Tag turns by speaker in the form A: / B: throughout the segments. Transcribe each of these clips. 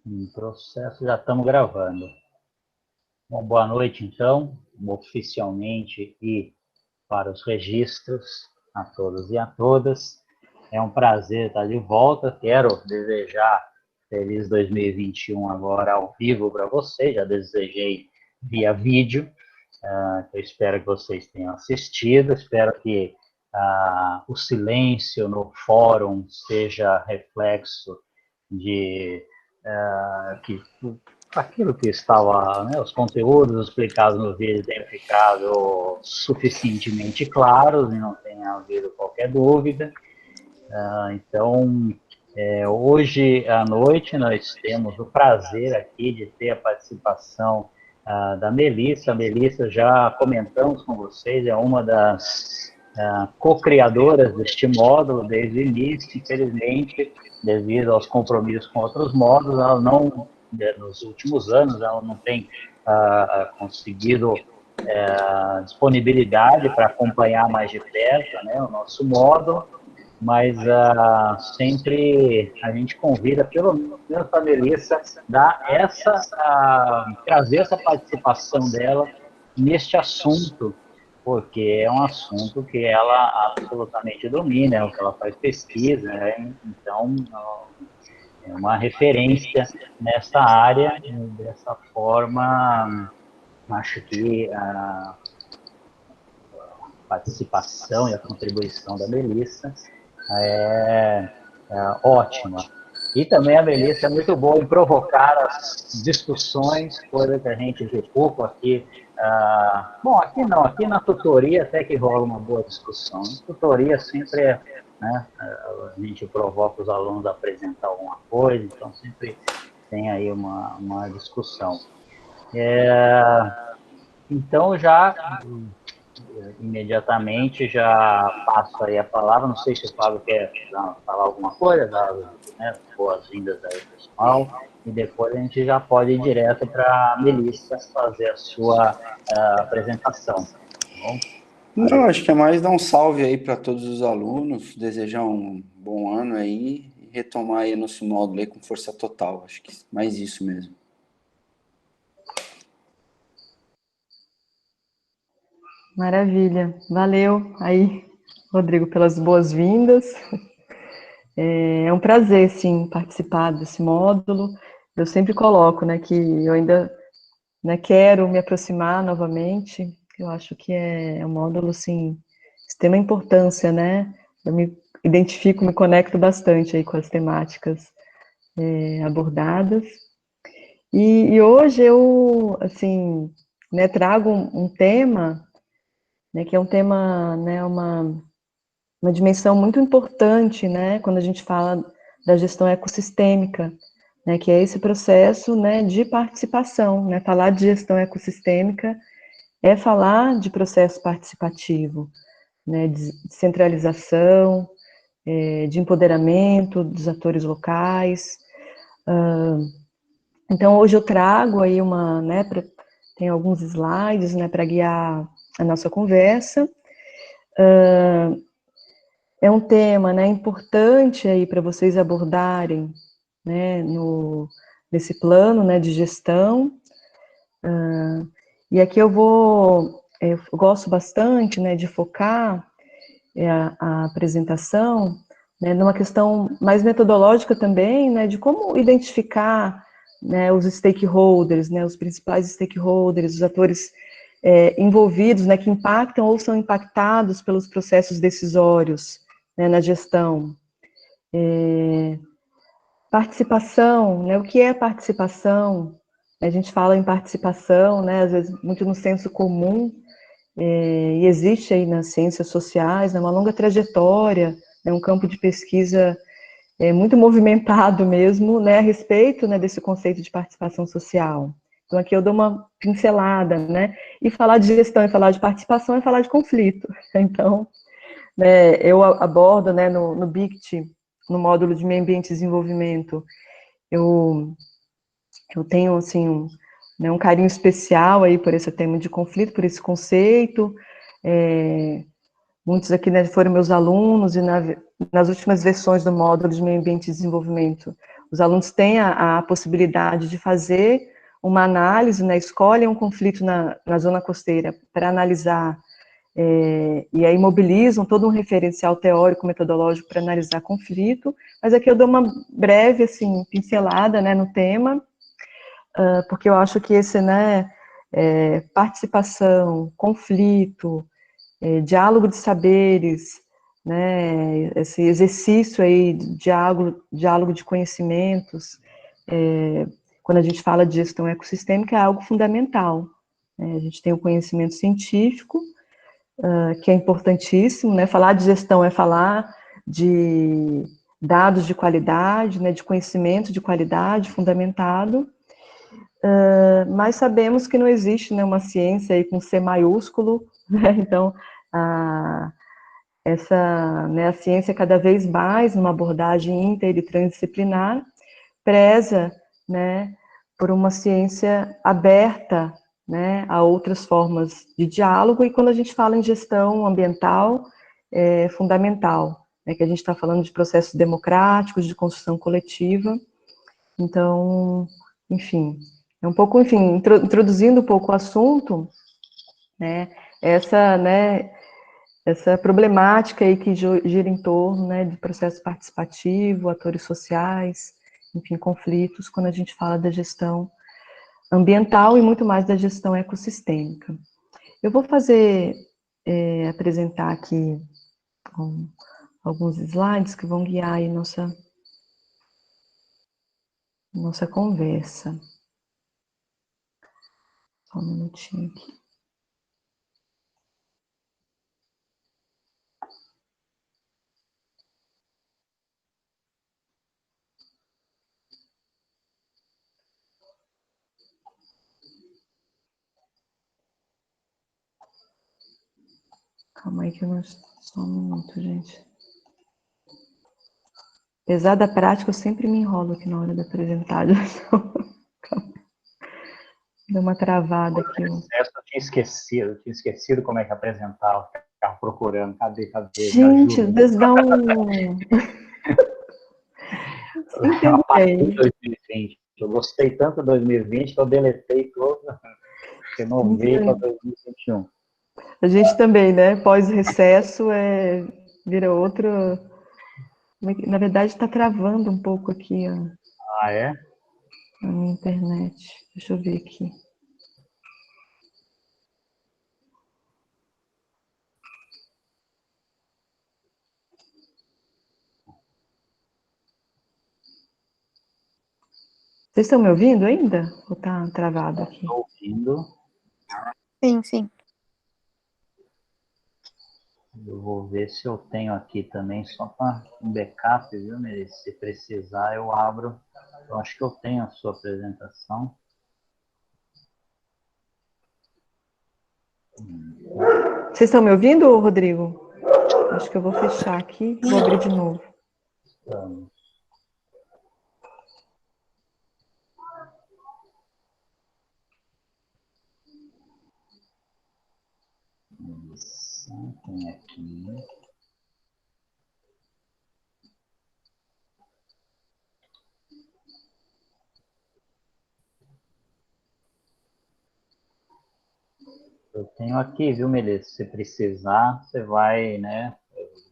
A: Em processo, já estamos gravando. Bom, boa noite, então, oficialmente e para os registros, a todos e a todas. É um prazer estar de volta. Quero desejar feliz 2021 agora ao vivo para vocês. Já desejei via vídeo. Eu espero que vocês tenham assistido. Espero que o silêncio no fórum seja reflexo de que aquilo que estava, né, os conteúdos explicados no vídeo tenham ficado suficientemente claros e não tenha havido qualquer dúvida. Então, hoje à noite nós temos o prazer aqui de ter a participação da Melissa. A Melissa, já comentamos com vocês, é uma das co-criadoras deste módulo desde o início. Infelizmente, devido aos compromissos com outros módulos, ela não, nos últimos anos, ela não tem conseguido disponibilidade para acompanhar mais de perto, né, o nosso módulo, mas sempre a gente convida, pelo menos a Melissa, trazer essa participação dela neste assunto, porque é um assunto que ela absolutamente domina, é o que ela faz pesquisa, né? Então é uma referência nessa área. Dessa forma, acho que a participação e a contribuição da Melissa é ótima. E também a Melissa é muito boa em provocar as discussões, coisa que a gente vê pouco aqui. Bom, aqui não, aqui na tutoria até que rola uma boa discussão. Na tutoria sempre né, a gente provoca os alunos a apresentar alguma coisa, então sempre tem aí uma discussão. Então, já imediatamente já passo aí a palavra. Não sei se o Fábio quer falar alguma coisa, dar, né, boas-vindas aí, pessoal, e depois a gente já pode ir direto para a Melissa fazer a sua apresentação. Tá bom?
B: Não, acho que é mais dar um salve aí para todos os alunos, desejar um bom ano aí e retomar aí nosso módulo aí com força total. Acho que mais isso mesmo.
C: Maravilha. Valeu aí, Rodrigo, pelas boas-vindas. É um prazer, sim, participar desse módulo. Eu sempre coloco, né, que eu ainda, né, quero me aproximar novamente. Eu acho que é um módulo, assim, de extrema importância, né? Eu me identifico, me conecto bastante aí com as temáticas abordadas. E hoje eu, assim, né, trago um tema, né, que é um tema, né, uma dimensão muito importante, né, quando a gente fala da gestão ecossistêmica, né, que é esse processo, né, de participação, né, falar de gestão ecossistêmica é falar de processo participativo, né, de centralização, de empoderamento dos atores locais. Então, hoje eu trago aí tem alguns slides, né, para guiar a nossa conversa. É um tema, né, importante aí para vocês abordarem, né, nesse plano, né, de gestão. E aqui eu gosto bastante, né, de focar a apresentação, né, numa questão mais metodológica também, né, de como identificar, né, os stakeholders, né, os principais stakeholders, os atores envolvidos, né, que impactam ou são impactados pelos processos decisórios, né, na gestão. Participação, né, o que é participação? A gente fala em participação, né, às vezes muito no senso comum, e existe aí nas ciências sociais, né, uma longa trajetória, né, um campo de pesquisa muito movimentado mesmo, né, a respeito, né, desse conceito de participação social. Então aqui eu dou uma pincelada, né, e falar de gestão e falar de participação é falar de conflito. Então, né, eu abordo, né, no BICT, no módulo de Meio Ambiente e Desenvolvimento, eu tenho, assim, né, um carinho especial aí por esse tema de conflito, por esse conceito. Muitos aqui, né, foram meus alunos, e nas últimas versões do módulo de Meio Ambiente e Desenvolvimento, os alunos têm a possibilidade de fazer uma análise, né, escolhem um conflito na zona costeira para analisar, e aí mobilizam todo um referencial teórico, metodológico para analisar conflito, mas aqui eu dou uma breve, assim, pincelada, né, no tema, porque eu acho que esse, né, participação, conflito, diálogo de saberes, né, esse exercício aí de diálogo de conhecimentos, quando a gente fala de gestão ecossistêmica, é algo fundamental. Né? A gente tem o conhecimento científico, que é importantíssimo, né? Falar de gestão é falar de dados de qualidade, né, de conhecimento de qualidade fundamentado, mas sabemos que não existe, né, uma ciência aí com C maiúsculo, né? Então, né, a ciência cada vez mais, numa abordagem inter e transdisciplinar, preza, né, por uma ciência aberta, né, a outras formas de diálogo, e quando a gente fala em gestão ambiental, é fundamental, né, que a gente está falando de processos democráticos, de construção coletiva, então, enfim, é um pouco, enfim, introduzindo um pouco o assunto, né, essa problemática aí que gira em torno, né, de processo participativo, atores sociais, enfim, conflitos, quando a gente fala da gestão ambiental e muito mais da gestão ecossistêmica. Eu vou apresentar aqui alguns slides que vão guiar aí nossa conversa. Só um minutinho aqui. Calma aí que eu não... Só um minuto, gente. Apesar da prática, eu sempre me enrolo aqui na hora da apresentação. Deu uma travada aqui.
A: Eu tinha esquecido como é que apresentava, ficava procurando, cadê, me
C: Gente,
A: ajuda.
C: vocês dão... Entendo bem.
A: 2020. Eu gostei tanto de 2020 que eu deletei todo, renovei para 2021.
C: A gente também, né? Pós-recesso, vira outro... Na verdade, está travando um pouco aqui
A: Ah, é?
C: a minha internet. Deixa eu ver aqui. Vocês estão me ouvindo ainda? Ou tá travado aqui?
A: Estou ouvindo.
D: Sim, sim.
A: Eu vou ver se eu tenho aqui também, só para um backup, viu, Melissa? Se precisar, eu abro. Eu acho que eu tenho a sua apresentação.
C: Vocês estão me ouvindo, Rodrigo? Acho que eu vou fechar aqui e vou abrir de novo.
A: Vamos. Tem aqui. Eu tenho aqui, viu, Melissa? Se precisar, você vai, né?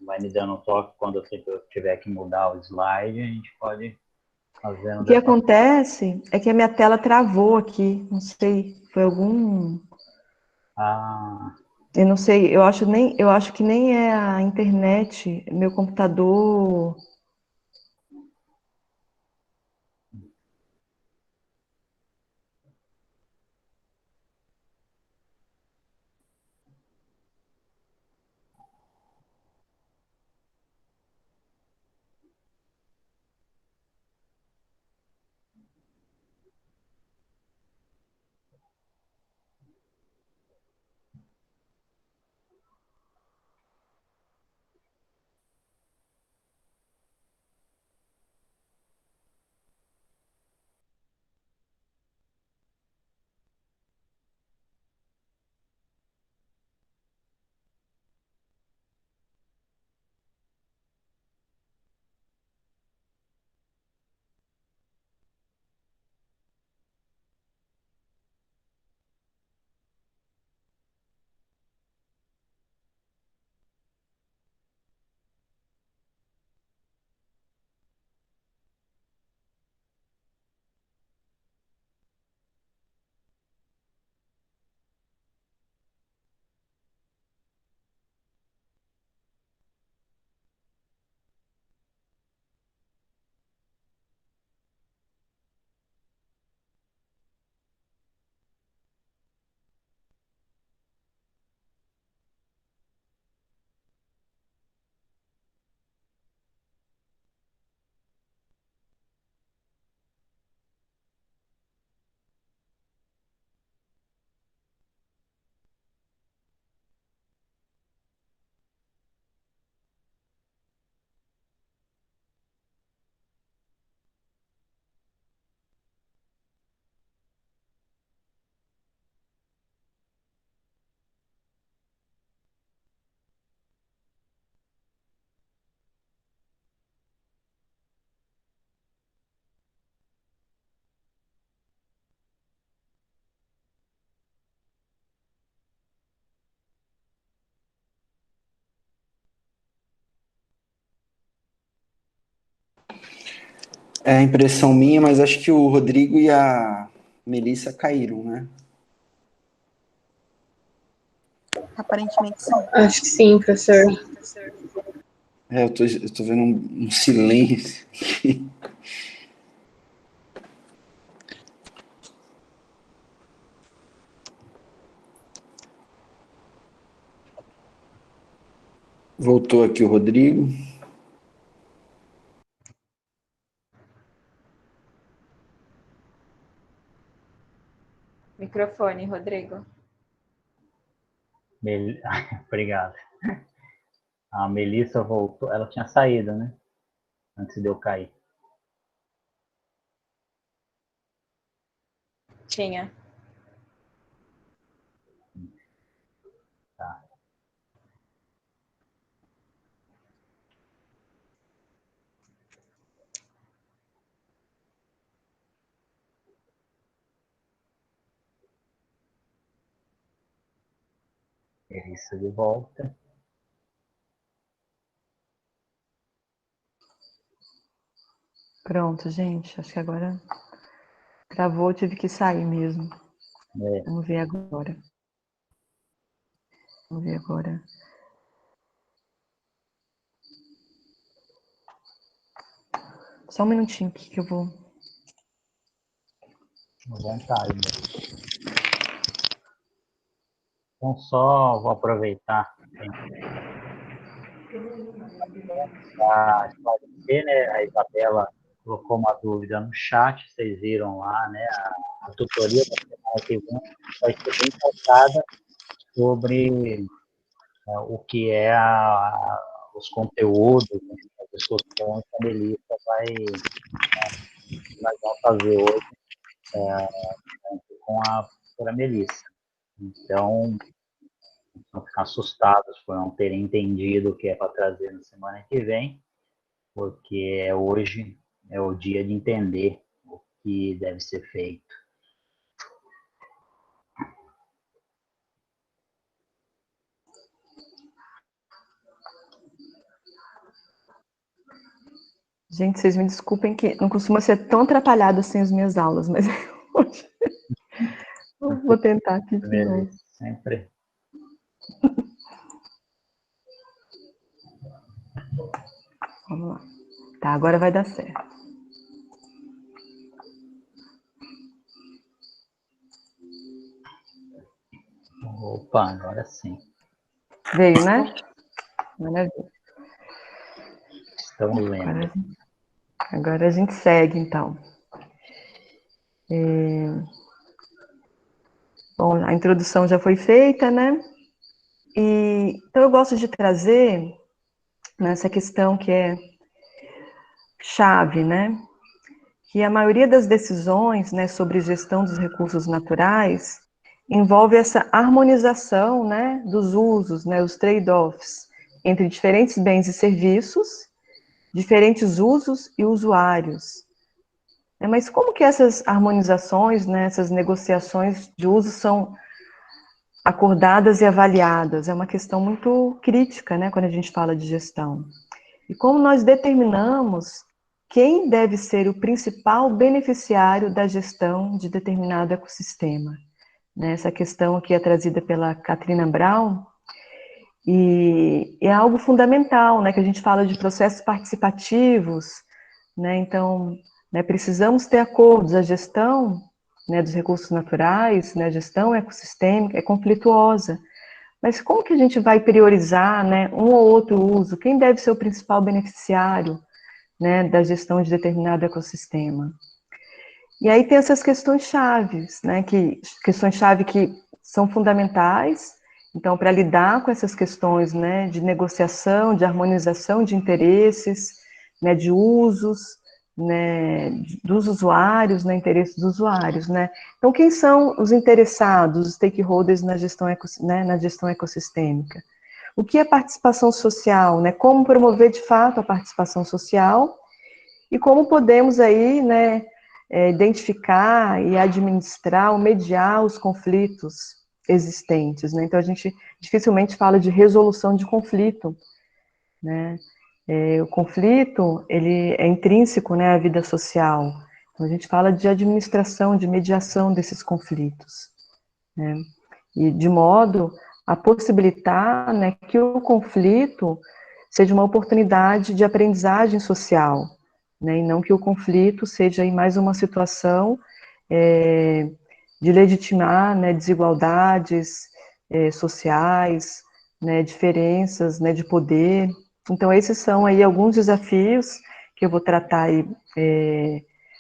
A: Vai me dando um toque quando eu tiver que mudar o slide, a gente pode fazer.
C: O que acontece é que a minha tela travou aqui. Não sei, foi algum...
A: Ah,
C: Eu não sei, eu acho que nem é a internet, meu computador...
B: É a impressão minha, mas acho que o Rodrigo e a Melissa caíram, né?
D: Aparentemente, sim.
E: Acho que sim, professor.
B: Eu tô vendo um silêncio aqui. Voltou aqui o Rodrigo.
E: Microfone, Rodrigo.
A: Obrigado. A Melissa voltou, ela tinha saído, né? Antes de eu cair.
E: Tinha.
A: Tá. Melissa de volta.
C: Pronto, gente. Acho que agora travou, tive que sair mesmo.
A: É.
C: Vamos ver agora. Vamos ver agora. Só um minutinho aqui que eu vou.
A: À vontade. Então, só vou aproveitar para esclarecer, né? A Isabela colocou uma dúvida no chat, vocês viram lá, né? A tutoria da semana que vem vai ser bem focada sobre o que é os conteúdos, né, as discussões que a Melissa nós vamos fazer hoje com a professora Melissa. Então, não ficar assustados por não terem entendido o que é para trazer na semana que vem, porque hoje é o dia de entender o que deve ser feito.
C: Gente, vocês me desculpem que não costuma ser tão atrapalhado assim as minhas aulas, mas hoje eu vou tentar aqui de novo.
A: Sempre.
C: Vamos lá. Tá, agora vai dar certo.
A: Opa, agora sim.
C: Veio, né? Maravilha.
A: Estamos lendo.
C: Agora a gente segue, então. Bom, a introdução já foi feita, né? Então eu gosto de trazer nessa questão que é chave, né? Que a maioria das decisões, né, sobre gestão dos recursos naturais envolve essa harmonização, né, dos usos, né, os trade-offs entre diferentes bens e serviços, diferentes usos e usuários. Mas como que essas harmonizações, né, essas negociações de uso são acordadas e avaliadas? É uma questão muito crítica, né, quando a gente fala de gestão. E como nós determinamos quem deve ser o principal beneficiário da gestão de determinado ecossistema. Essa questão aqui é trazida pela Katrina Brown, e é algo fundamental, né, que a gente fala de processos participativos, né, então, né, precisamos ter acordos, a gestão, né, dos recursos naturais, né, a gestão ecossistêmica é conflituosa, mas como que a gente vai priorizar, né, um ou outro uso? Quem deve ser o principal beneficiário, né, da gestão de determinado ecossistema? E aí tem essas questões chaves, né, questões-chave que são fundamentais, então, para lidar com essas questões, né, de negociação, de harmonização de interesses, né, de usos, né, dos usuários, né, interesses dos usuários, né. Então, quem são os interessados, os stakeholders na gestão, né, na gestão ecossistêmica? O que é participação social, né, como promover de fato a participação social e como podemos aí, né, identificar e administrar ou mediar os conflitos existentes, né? Então, a gente dificilmente fala de resolução de conflito, né? O conflito, ele é intrínseco, né, à vida social. Então, a gente fala de administração, de mediação desses conflitos, né? E de modo a possibilitar, né, que o conflito seja uma oportunidade de aprendizagem social, né, e não que o conflito seja aí mais uma situação de legitimar, né, desigualdades sociais, né, diferenças, né, de poder. Então, esses são aí alguns desafios que eu vou tratar aí,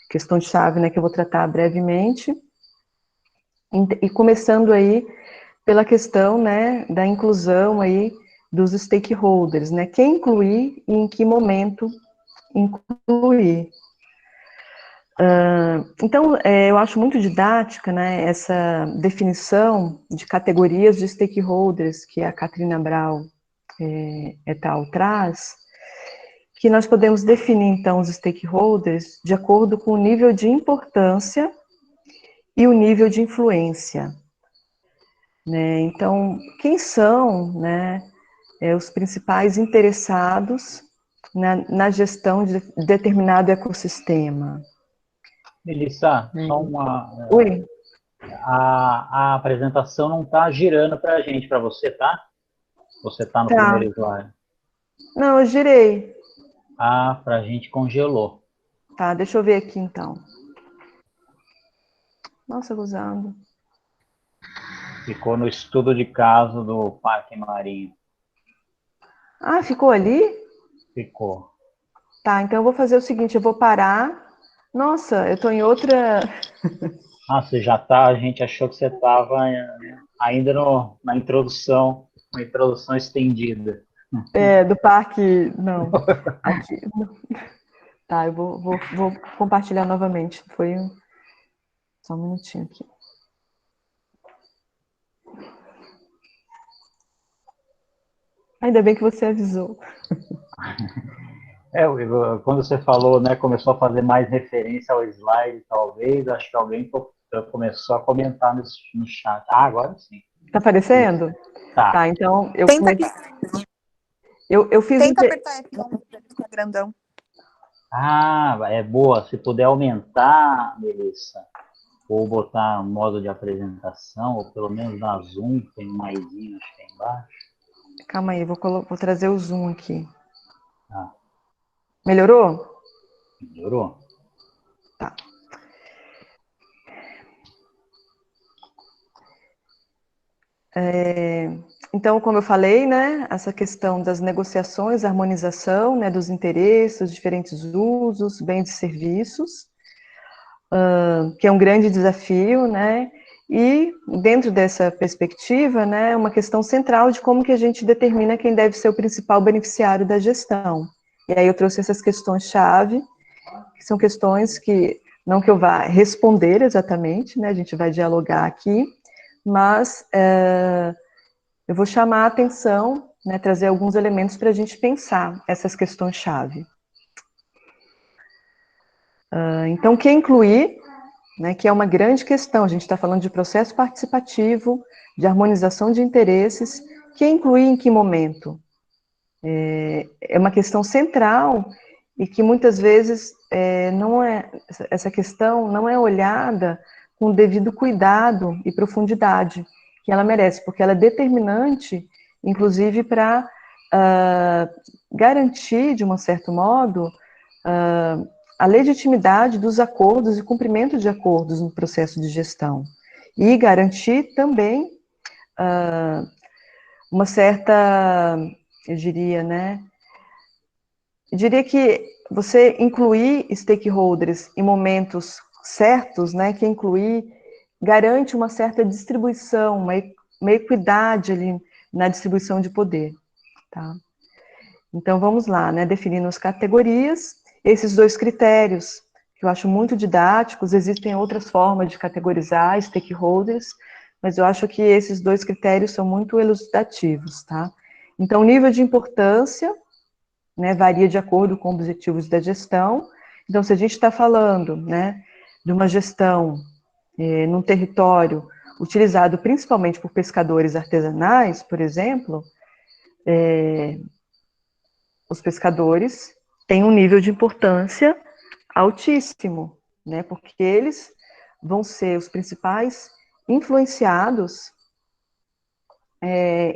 C: questão-chave, né, que eu vou tratar brevemente, e começando aí pela questão, né, da inclusão aí dos stakeholders, né, quem incluir e em que momento incluir. Então, eu acho muito didática, né, essa definição de categorias de stakeholders que a Katrina Brau et al. Traz, que nós podemos definir, então, os stakeholders de acordo com o nível de importância e o nível de influência, né? Então, quem são, né, os principais interessados na gestão de determinado ecossistema?
A: Melissa, só
C: Oi?
A: a apresentação não está girando para a gente, para você, tá? Você está no
C: Tá.
A: primeiro slide.
C: Não, eu girei.
A: Para a gente congelou.
C: Tá, deixa eu ver aqui, então. Nossa, gozando.
A: Ficou no estudo de caso do Parque Marinho.
C: Ah, ficou ali?
A: Ficou.
C: Tá, então eu vou fazer o seguinte, eu vou parar. Nossa, eu tô em outra...
A: Você já tá, a gente achou que você estava ainda na introdução, uma introdução estendida.
C: do parque... Não, aqui... Tá, eu vou compartilhar novamente. Foi só um minutinho aqui. Ainda bem que você avisou.
A: Quando você falou, né, começou a fazer mais referência ao slide, talvez, acho que alguém começou a comentar no chat. Agora sim.
C: Tá aparecendo?
A: Tá.
C: Tá, então eu
D: Tenta,
C: eu fiz
D: tenta apertar F11 para ficar grandão.
A: É boa. Se puder aumentar, Melissa, ou botar modo de apresentação, ou pelo menos na Zoom, tem um maisinho, acho que é embaixo.
C: Calma aí, vou trazer o zoom aqui.
A: Ah,
C: Melhorou?
A: melhorou.
C: Tá. Então, como eu falei, né, essa questão das negociações, harmonização, né, dos interesses, os diferentes usos, bens e serviços, que é um grande desafio, né, e dentro dessa perspectiva, né, uma questão central de como que a gente determina quem deve ser o principal beneficiário da gestão. E aí eu trouxe essas questões-chave, que são questões que, não que eu vá responder exatamente, né, a gente vai dialogar aqui, mas eu vou chamar a atenção, né, trazer alguns elementos para a gente pensar essas questões-chave. Então, que incluir, né, que é uma grande questão, a gente está falando de processo participativo, de harmonização de interesses, que incluir em que momento? É uma questão central e que muitas vezes essa questão não é olhada com o devido cuidado e profundidade que ela merece, porque ela é determinante, inclusive, para garantir, de um certo modo, a legitimidade dos acordos e cumprimento de acordos no processo de gestão. E garantir também uma certa, eu diria, né? Eu diria que você incluir stakeholders em momentos certos, né? Que incluir garante uma certa distribuição, uma equidade ali na distribuição de poder, tá? Então, vamos lá, né? Definindo as categorias, esses dois critérios, que eu acho muito didáticos, existem outras formas de categorizar stakeholders, mas eu acho que esses dois critérios são muito elucidativos, tá? Então, o nível de importância, né, varia de acordo com objetivos da gestão. Então, se a gente está falando, né, de uma gestão num território utilizado principalmente por pescadores artesanais, por exemplo, os pescadores têm um nível de importância altíssimo, né? Porque eles vão ser os principais influenciados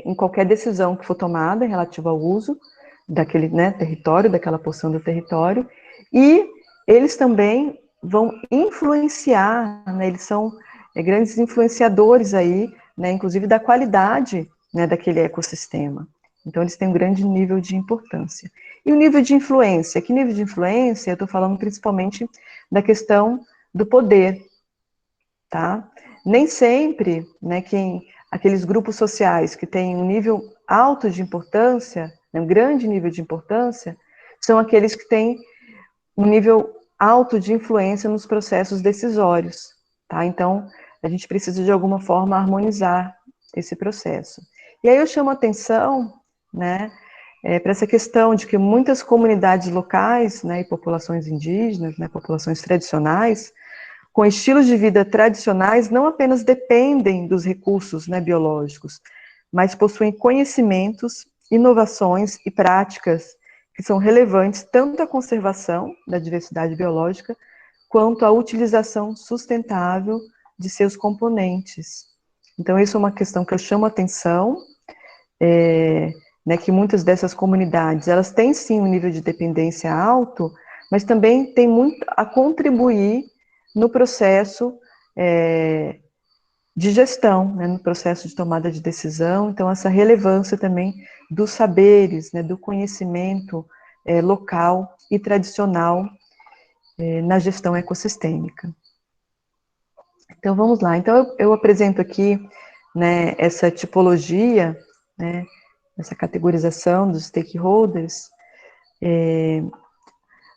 C: em qualquer decisão que for tomada relativa ao uso daquele, né, território, daquela porção do território, e eles também vão influenciar, né, eles são grandes influenciadores aí, né, inclusive da qualidade, né, daquele ecossistema. Então, eles têm um grande nível de importância. E o nível de influência? Que nível de influência? Eu estou falando principalmente da questão do poder, tá? Nem sempre, né, aqueles grupos sociais que têm um nível alto de importância, né, um grande nível de importância, são aqueles que têm um nível alto de influência nos processos decisórios, tá? Então, a gente precisa, de alguma forma, harmonizar esse processo. E aí eu chamo a atenção, né, para essa questão de que muitas comunidades locais, né, e populações indígenas, né, populações tradicionais, com estilos de vida tradicionais, não apenas dependem dos recursos, né, biológicos, mas possuem conhecimentos, inovações e práticas que são relevantes tanto à conservação da diversidade biológica, quanto à utilização sustentável de seus componentes. Então, isso é uma questão que eu chamo a atenção, né, que muitas dessas comunidades, elas têm sim um nível de dependência alto, mas também tem muito a contribuir no processo de gestão, né, no processo de tomada de decisão. Então, essa relevância também dos saberes, né, do conhecimento local e tradicional na gestão ecossistêmica. Então, vamos lá. Então, eu apresento aqui, né, essa tipologia, né, essa categorização dos stakeholders,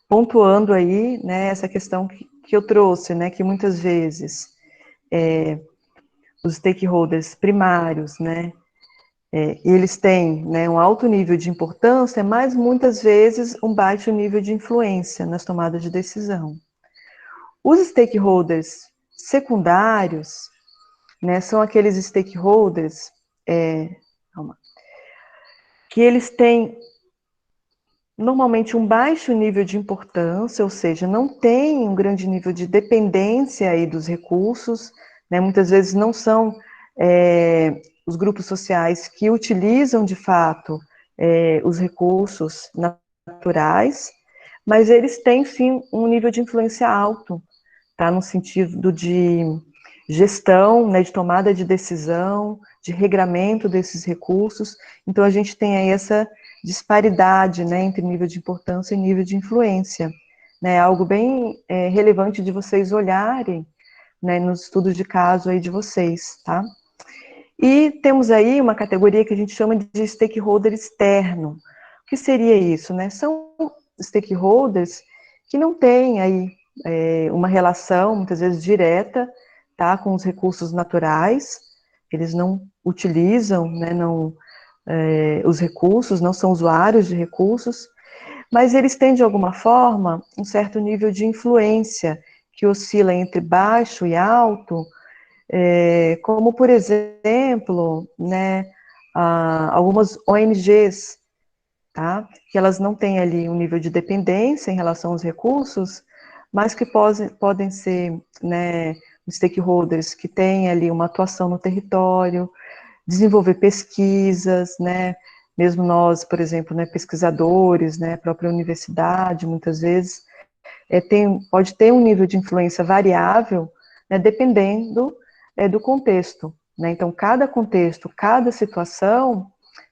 C: pontuando aí, né, essa questão que eu trouxe, né, que muitas vezes os stakeholders primários, né, eles têm, né, um alto nível de importância, mas muitas vezes um baixo nível de influência nas tomadas de decisão. Os stakeholders secundários, né, são aqueles stakeholders que eles têm normalmente um baixo nível de importância, ou seja, não tem um grande nível de dependência aí dos recursos, né, muitas vezes não são os grupos sociais que utilizam de fato os recursos naturais, mas eles têm sim um nível de influência alto, tá, no sentido de gestão, né, de tomada de decisão, de regramento desses recursos. Então a gente tem aí essa disparidade, né, entre nível de importância e nível de influência, né, algo bem relevante de vocês olharem, né, nos estudos de caso aí de vocês, tá? E temos aí uma categoria que a gente chama de stakeholder externo. O que seria isso, né? São stakeholders que não têm aí uma relação, muitas vezes direta, tá, com os recursos naturais, eles não utilizam, né, os recursos, não são usuários de recursos, mas eles têm, de alguma forma, um certo nível de influência, que oscila entre baixo e alto, como, por exemplo, né, algumas ONGs, tá, que elas não têm ali um nível de dependência em relação aos recursos, mas que podem ser, né, stakeholders que têm ali uma atuação no território, desenvolver pesquisas, né, mesmo nós, por exemplo, né, pesquisadores, né, a própria universidade, muitas vezes, pode ter um nível de influência variável, né, dependendo do contexto, né, então cada contexto, cada situação,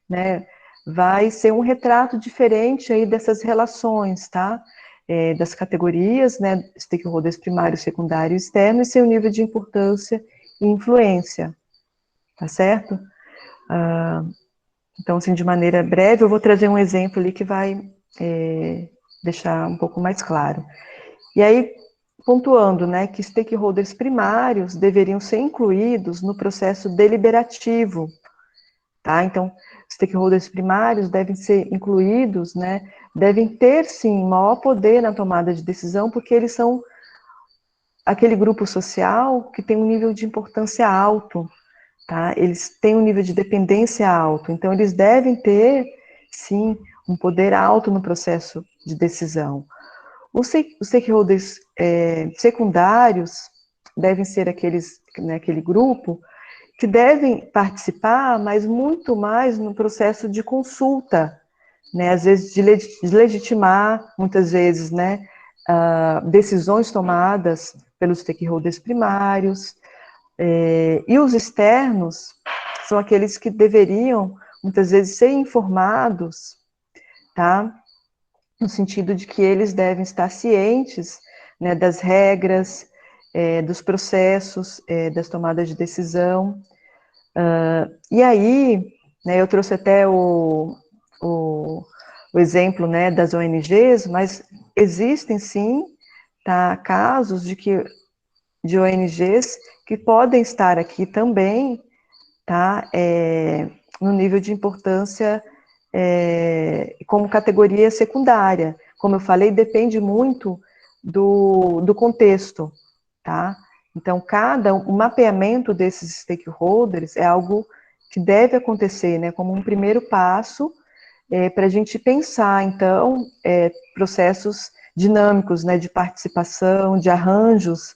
C: né, vai ser um retrato diferente aí dessas relações, tá, das categorias, né, stakeholders primário, secundário e externo, e seu nível de importância e influência, tá certo? Então, assim, de maneira breve, eu vou trazer um exemplo ali que vai deixar um pouco mais claro. E aí, pontuando, né, que stakeholders primários deveriam ser incluídos no processo deliberativo, tá? Então, stakeholders primários devem ser incluídos, né, devem ter, sim, maior poder na tomada de decisão, porque eles são aquele grupo social que tem um nível de importância alto, tá? Eles têm um nível de dependência alto, então eles devem ter, sim, um poder alto no processo de decisão. Os stakeholders secundários devem ser aqueles, né, aquele grupo que devem participar, mas muito mais no processo de consulta, né, às vezes de legitimar, muitas vezes, né, decisões tomadas pelos stakeholders primários, e os externos são aqueles que deveriam, muitas vezes, ser informados, tá, no sentido de que eles devem estar cientes, né, das regras, dos processos, das tomadas de decisão. E aí, né, eu trouxe até o exemplo, né, das ONGs, mas existem sim, tá, casos de ONGs que podem estar aqui também, tá, no nível de importância como categoria secundária. Como eu falei, depende muito do contexto, tá? Então, o mapeamento desses stakeholders é algo que deve acontecer, né, como um primeiro passo para a gente pensar, então, processos dinâmicos, né, de participação, de arranjos,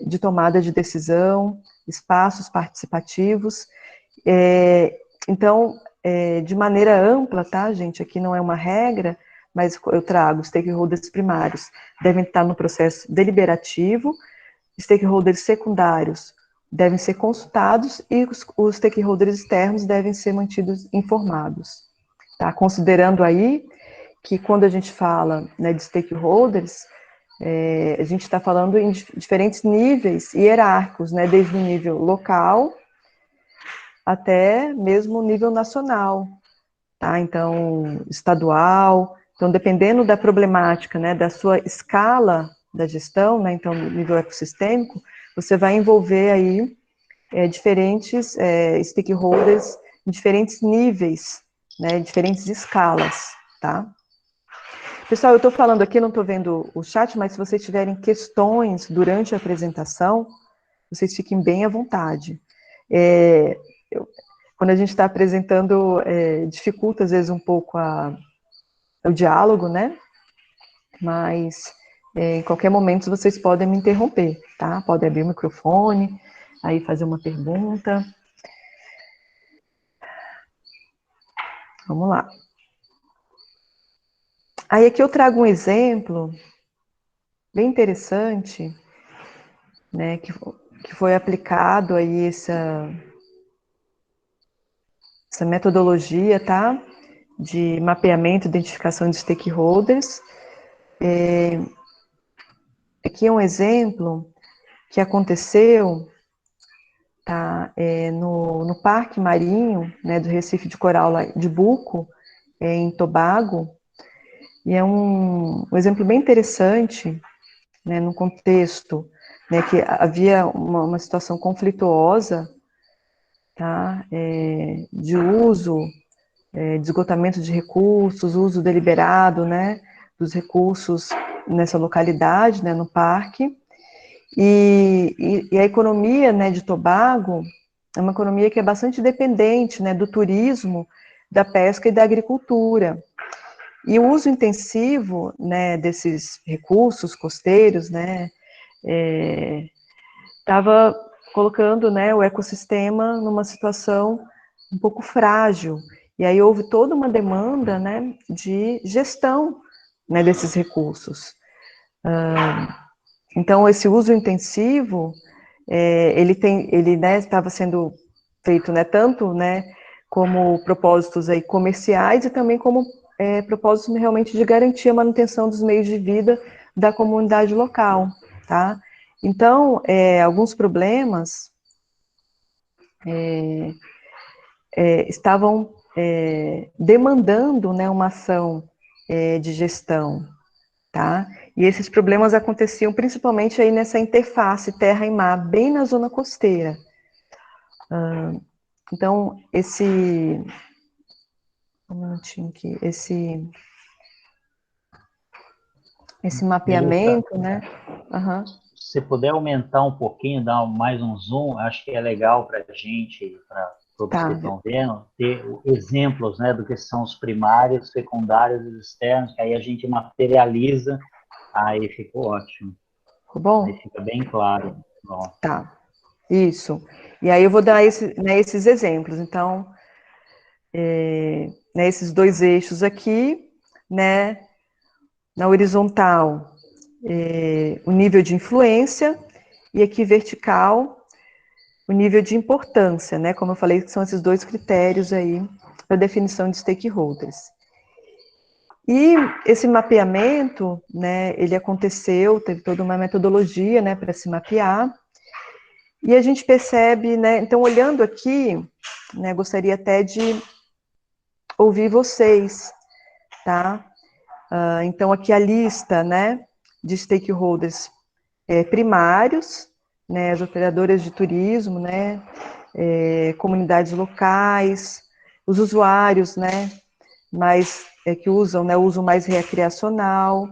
C: de tomada de decisão, espaços participativos. Então, de maneira ampla, tá, gente? Aqui não é uma regra, mas eu trago stakeholders primários devem estar no processo deliberativo, stakeholders secundários devem ser consultados e os stakeholders externos devem ser mantidos informados, tá? Considerando aí que quando a gente fala, né, de stakeholders, a gente está falando em diferentes níveis hierárquicos, né, desde o nível local até mesmo o nível nacional, tá? Então, estadual. Então, dependendo da problemática, né, da sua escala da gestão, né, então, no nível ecossistêmico, você vai envolver aí diferentes stakeholders em diferentes níveis, né, diferentes escalas, tá? Pessoal, eu estou falando aqui, não estou vendo o chat, mas se vocês tiverem questões durante a apresentação, vocês fiquem bem à vontade. Quando a gente está apresentando, dificulta às vezes um pouco o diálogo, né? Mas em qualquer momento vocês podem me interromper, tá? Podem abrir o microfone, aí fazer uma pergunta. Vamos lá. Aí aqui eu trago um exemplo bem interessante, né, que foi aplicado aí essa metodologia, tá? De mapeamento e identificação de stakeholders. Aqui é um exemplo que aconteceu, tá, no Parque Marinho, né, do Recife de Coral lá de Buco, em Tobago, e é um exemplo bem interessante, né, no contexto, né, que havia uma situação conflituosa, tá, de uso, de esgotamento de recursos, uso deliberado, né, dos recursos nessa localidade, né, no parque, e a economia, né, de Tobago é uma economia que é bastante dependente, né, do turismo, da pesca e da agricultura. E o uso intensivo, né, desses recursos costeiros, né, estava colocando, né, o ecossistema numa situação um pouco frágil. E aí houve toda uma demanda, né, de gestão, né, desses recursos. Então, esse uso intensivo, ele, né, estava sendo feito, né, tanto, né, como propósitos aí comerciais e também como propósitos realmente de garantir a manutenção dos meios de vida da comunidade local, tá? Então, alguns problemas estavam demandando, né, uma ação de gestão, tá? E esses problemas aconteciam principalmente aí nessa interface terra e mar, bem na zona costeira. Então, um minutinho aqui, esse mapeamento, né? Uhum.
A: Se puder aumentar um pouquinho, dar mais um zoom, acho que é legal para a gente, para todos
C: Tá.
A: que estão vendo, ter exemplos, né, do que são os primários, secundários e externos, que aí a gente materializa, aí ficou ótimo.
C: Ficou bom?
A: Aí fica bem claro. Ó.
C: Tá. Isso. E aí eu vou dar esses exemplos. Então, esses dois eixos aqui, né, na horizontal, o nível de influência, e aqui vertical, o nível de importância, né, como eu falei, que são esses dois critérios aí para definição de stakeholders. E esse mapeamento, né, ele aconteceu, teve toda uma metodologia, né, para se mapear, e a gente percebe, né, então olhando aqui, né, gostaria até de ouvir vocês, tá? Então aqui a lista, né, de stakeholders primários, né, as operadoras de turismo, né, comunidades locais, os usuários, né, que usam, né, o uso mais recreacional,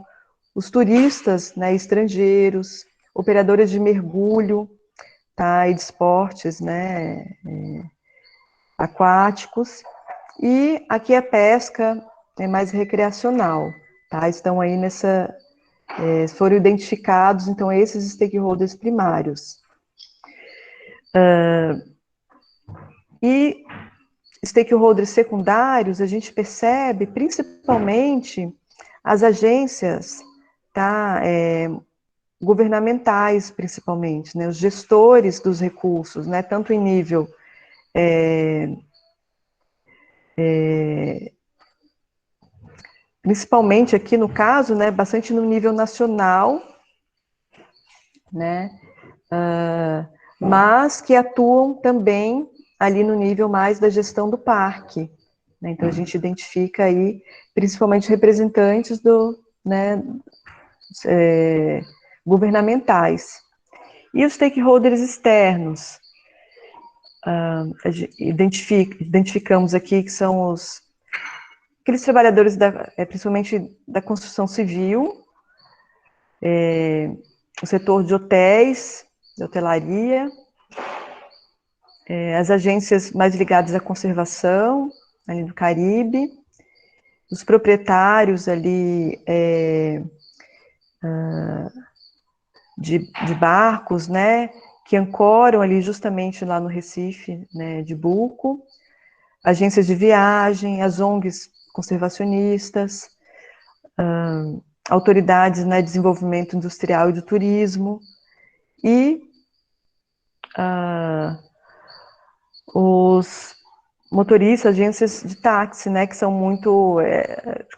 C: os turistas, né, estrangeiros, operadoras de mergulho, tá, e de esportes, né, aquáticos, e aqui a pesca é mais recreacional, tá, estão aí foram identificados, então, esses stakeholders primários. E stakeholders secundários, a gente percebe, principalmente, as agências, tá, governamentais, principalmente, né, os gestores dos recursos, né, tanto em nível principalmente aqui no caso, né, bastante no nível nacional, né, mas que atuam também ali no nível mais da gestão do parque, né, então a gente identifica aí, principalmente representantes né, governamentais. E os stakeholders externos, identificamos aqui que são aqueles trabalhadores, principalmente da construção civil, o setor de hotéis, de hotelaria, as agências mais ligadas à conservação, ali do Caribe, os proprietários ali de barcos, né, que ancoram ali justamente lá no Recife, né, de Buco, agências de viagem, as ONGs conservacionistas, autoridades, né, de desenvolvimento industrial e do turismo, e os motoristas, agências de táxi, né, que são muito,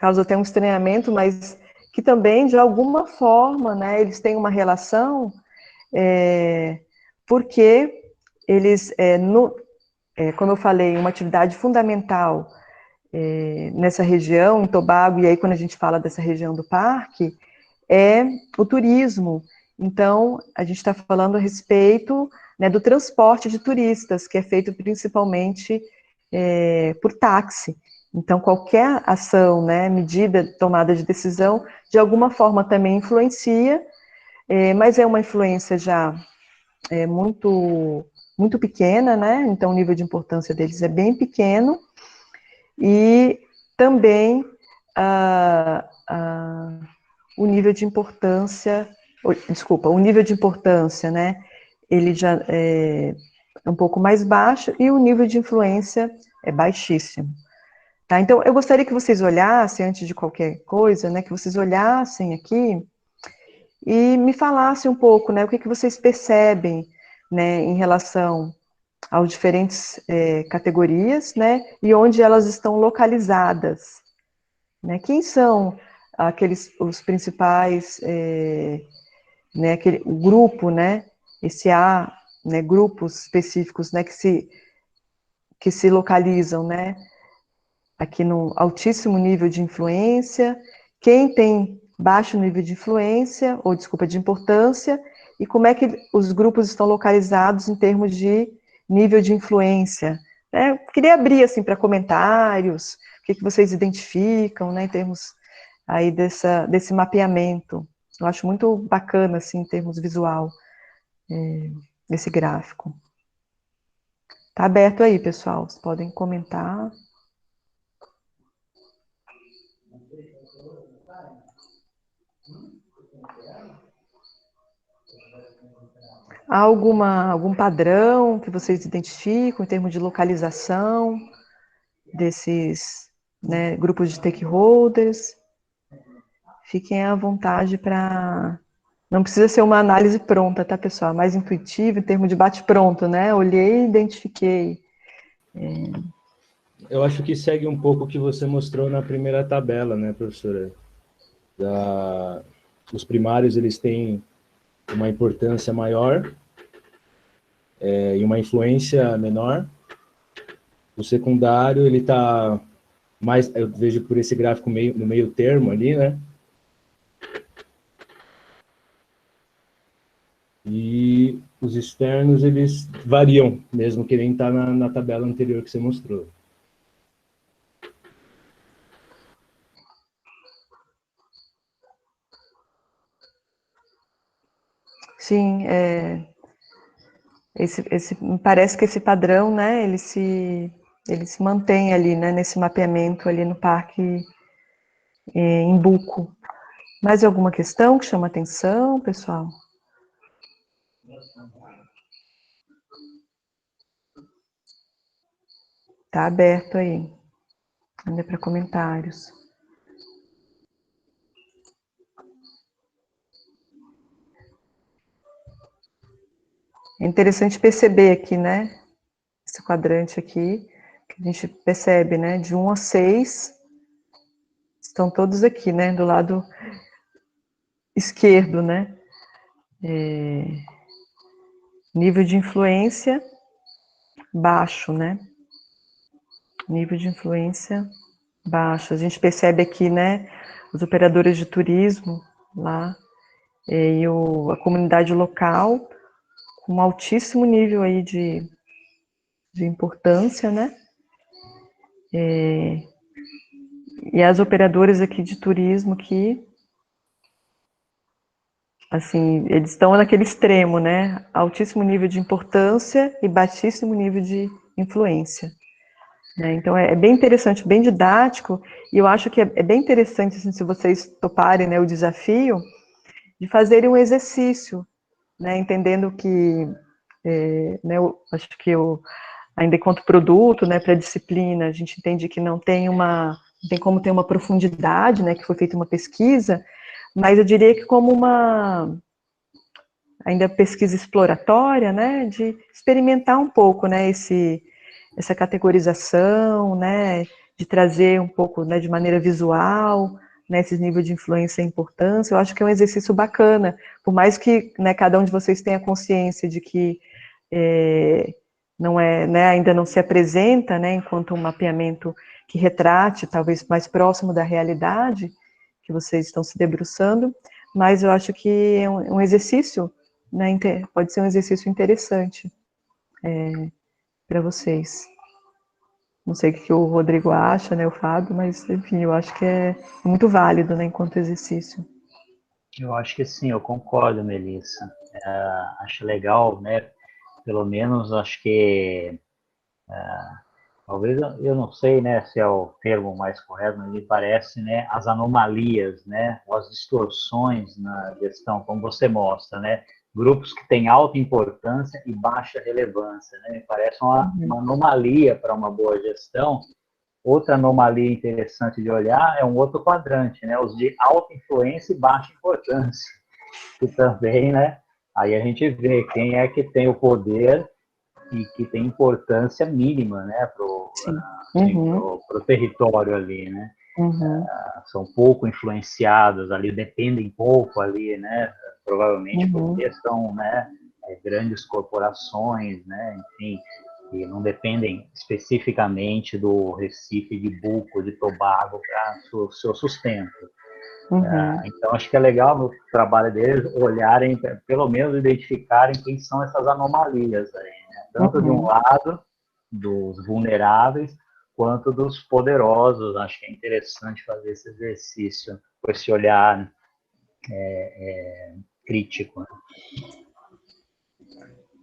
C: causa até um estranhamento, mas que também, de alguma forma, né, eles têm uma relação, porque eles, como eu falei, uma atividade fundamental nessa região, em Tobago, e aí quando a gente fala dessa região do parque, é o turismo. Então, a gente está falando a respeito, né, do transporte de turistas, que é feito principalmente por táxi. Então, qualquer ação, né, medida, tomada de decisão, de alguma forma também influencia, mas é uma influência já muito, muito pequena, né? Então, o nível de importância deles é bem pequeno, e também o nível de importância, o nível de importância, né, ele já é um pouco mais baixo, e o nível de influência é baixíssimo. Tá? Então, eu gostaria que vocês olhassem, antes de qualquer coisa, né, que vocês olhassem aqui e me falassem um pouco, né, o que vocês percebem, né, em relação às diferentes categorias, né, e onde elas estão localizadas, né, quem são os principais, né, o grupo, né, né, grupos específicos, né, que se localizam, né, aqui no altíssimo nível de influência, quem tem baixo nível de influência, ou desculpa, de importância, e como é que os grupos estão localizados em termos de nível de influência. Né? Queria abrir, assim, para comentários, o que vocês identificam, né, em termos aí desse mapeamento. Eu acho muito bacana, assim, em termos visual, esse gráfico. Tá aberto aí, pessoal. Vocês podem comentar. Há algum padrão que vocês identificam em termos de localização desses, né, grupos de stakeholders? Fiquem à vontade para... Não precisa ser uma análise pronta, tá, pessoal? Mais intuitiva, em termos de bate-pronto, né? Olhei e identifiquei.
F: Eu acho que segue um pouco o que você mostrou na primeira tabela, né, professora? Os primários, eles têm uma importância maior e uma influência menor. O secundário, ele está mais, eu vejo por esse gráfico no meio termo ali, né? E os externos, eles variam, mesmo que nem está na tabela anterior que você mostrou.
C: Sim, parece que esse padrão, né, ele se mantém ali, né, nesse mapeamento ali no parque em Buco. Mais alguma questão que chama atenção, pessoal? Tá aberto aí, ainda para comentários. É interessante perceber aqui, né, esse quadrante aqui, que a gente percebe, né, de 1 a 6, estão todos aqui, né, do lado esquerdo, né, nível de influência baixo, né, nível de influência baixo. A gente percebe aqui, né, os operadores de turismo lá, e a comunidade local, com um altíssimo nível aí de importância, né, e as operadoras aqui de turismo que, assim, eles estão naquele extremo, né, altíssimo nível de importância e baixíssimo nível de influência. Né? Então, é bem interessante, bem didático, e eu acho que é bem interessante, assim, se vocês toparem, né, o desafio, de fazerem um exercício, né, entendendo que, né, eu acho que ainda enquanto produto, né, para a disciplina, a gente entende que não tem como ter uma profundidade, né, que foi feita uma pesquisa, mas eu diria que como ainda pesquisa exploratória, né, de experimentar um pouco, né, essa categorização, né, de trazer um pouco, né, de maneira visual, né, esses níveis de influência e importância. Eu acho que é um exercício bacana, por mais que, né, cada um de vocês tenha consciência de que não é, né, ainda não se apresenta, né, enquanto um mapeamento que retrate, talvez mais próximo da realidade que vocês estão se debruçando, mas eu acho que é um exercício, né, pode ser um exercício interessante para vocês. Não sei o que o Rodrigo acha, né, o Fábio, mas, enfim, eu acho que é muito válido, né, enquanto exercício.
A: Eu acho que sim, eu concordo, Melissa. Acho legal, né? Pelo menos acho que talvez eu não sei, né, se é o termo mais correto, mas me parece, né, as anomalias, né, ou as distorções na gestão, como você mostra, né, grupos que têm alta importância e baixa relevância, né, me parece uma anomalia para uma boa gestão. Outra anomalia interessante de olhar é um outro quadrante, né, os de alta influência e baixa importância, que também, né, aí a gente vê quem é que tem o poder e que tem importância mínima, né, para o território ali, né? São pouco influenciados ali, dependem pouco ali, né? Provavelmente porque são, né, grandes corporações, né? Enfim, que não dependem especificamente do Recife, de Buco, de Tobago para o seu sustento. Então, acho que é legal no trabalho deles olharem, pelo menos identificarem quem são essas anomalias aí, né? Tanto de um lado, dos vulneráveis, quanto dos poderosos. Acho que é interessante fazer esse exercício, com esse olhar crítico. Né?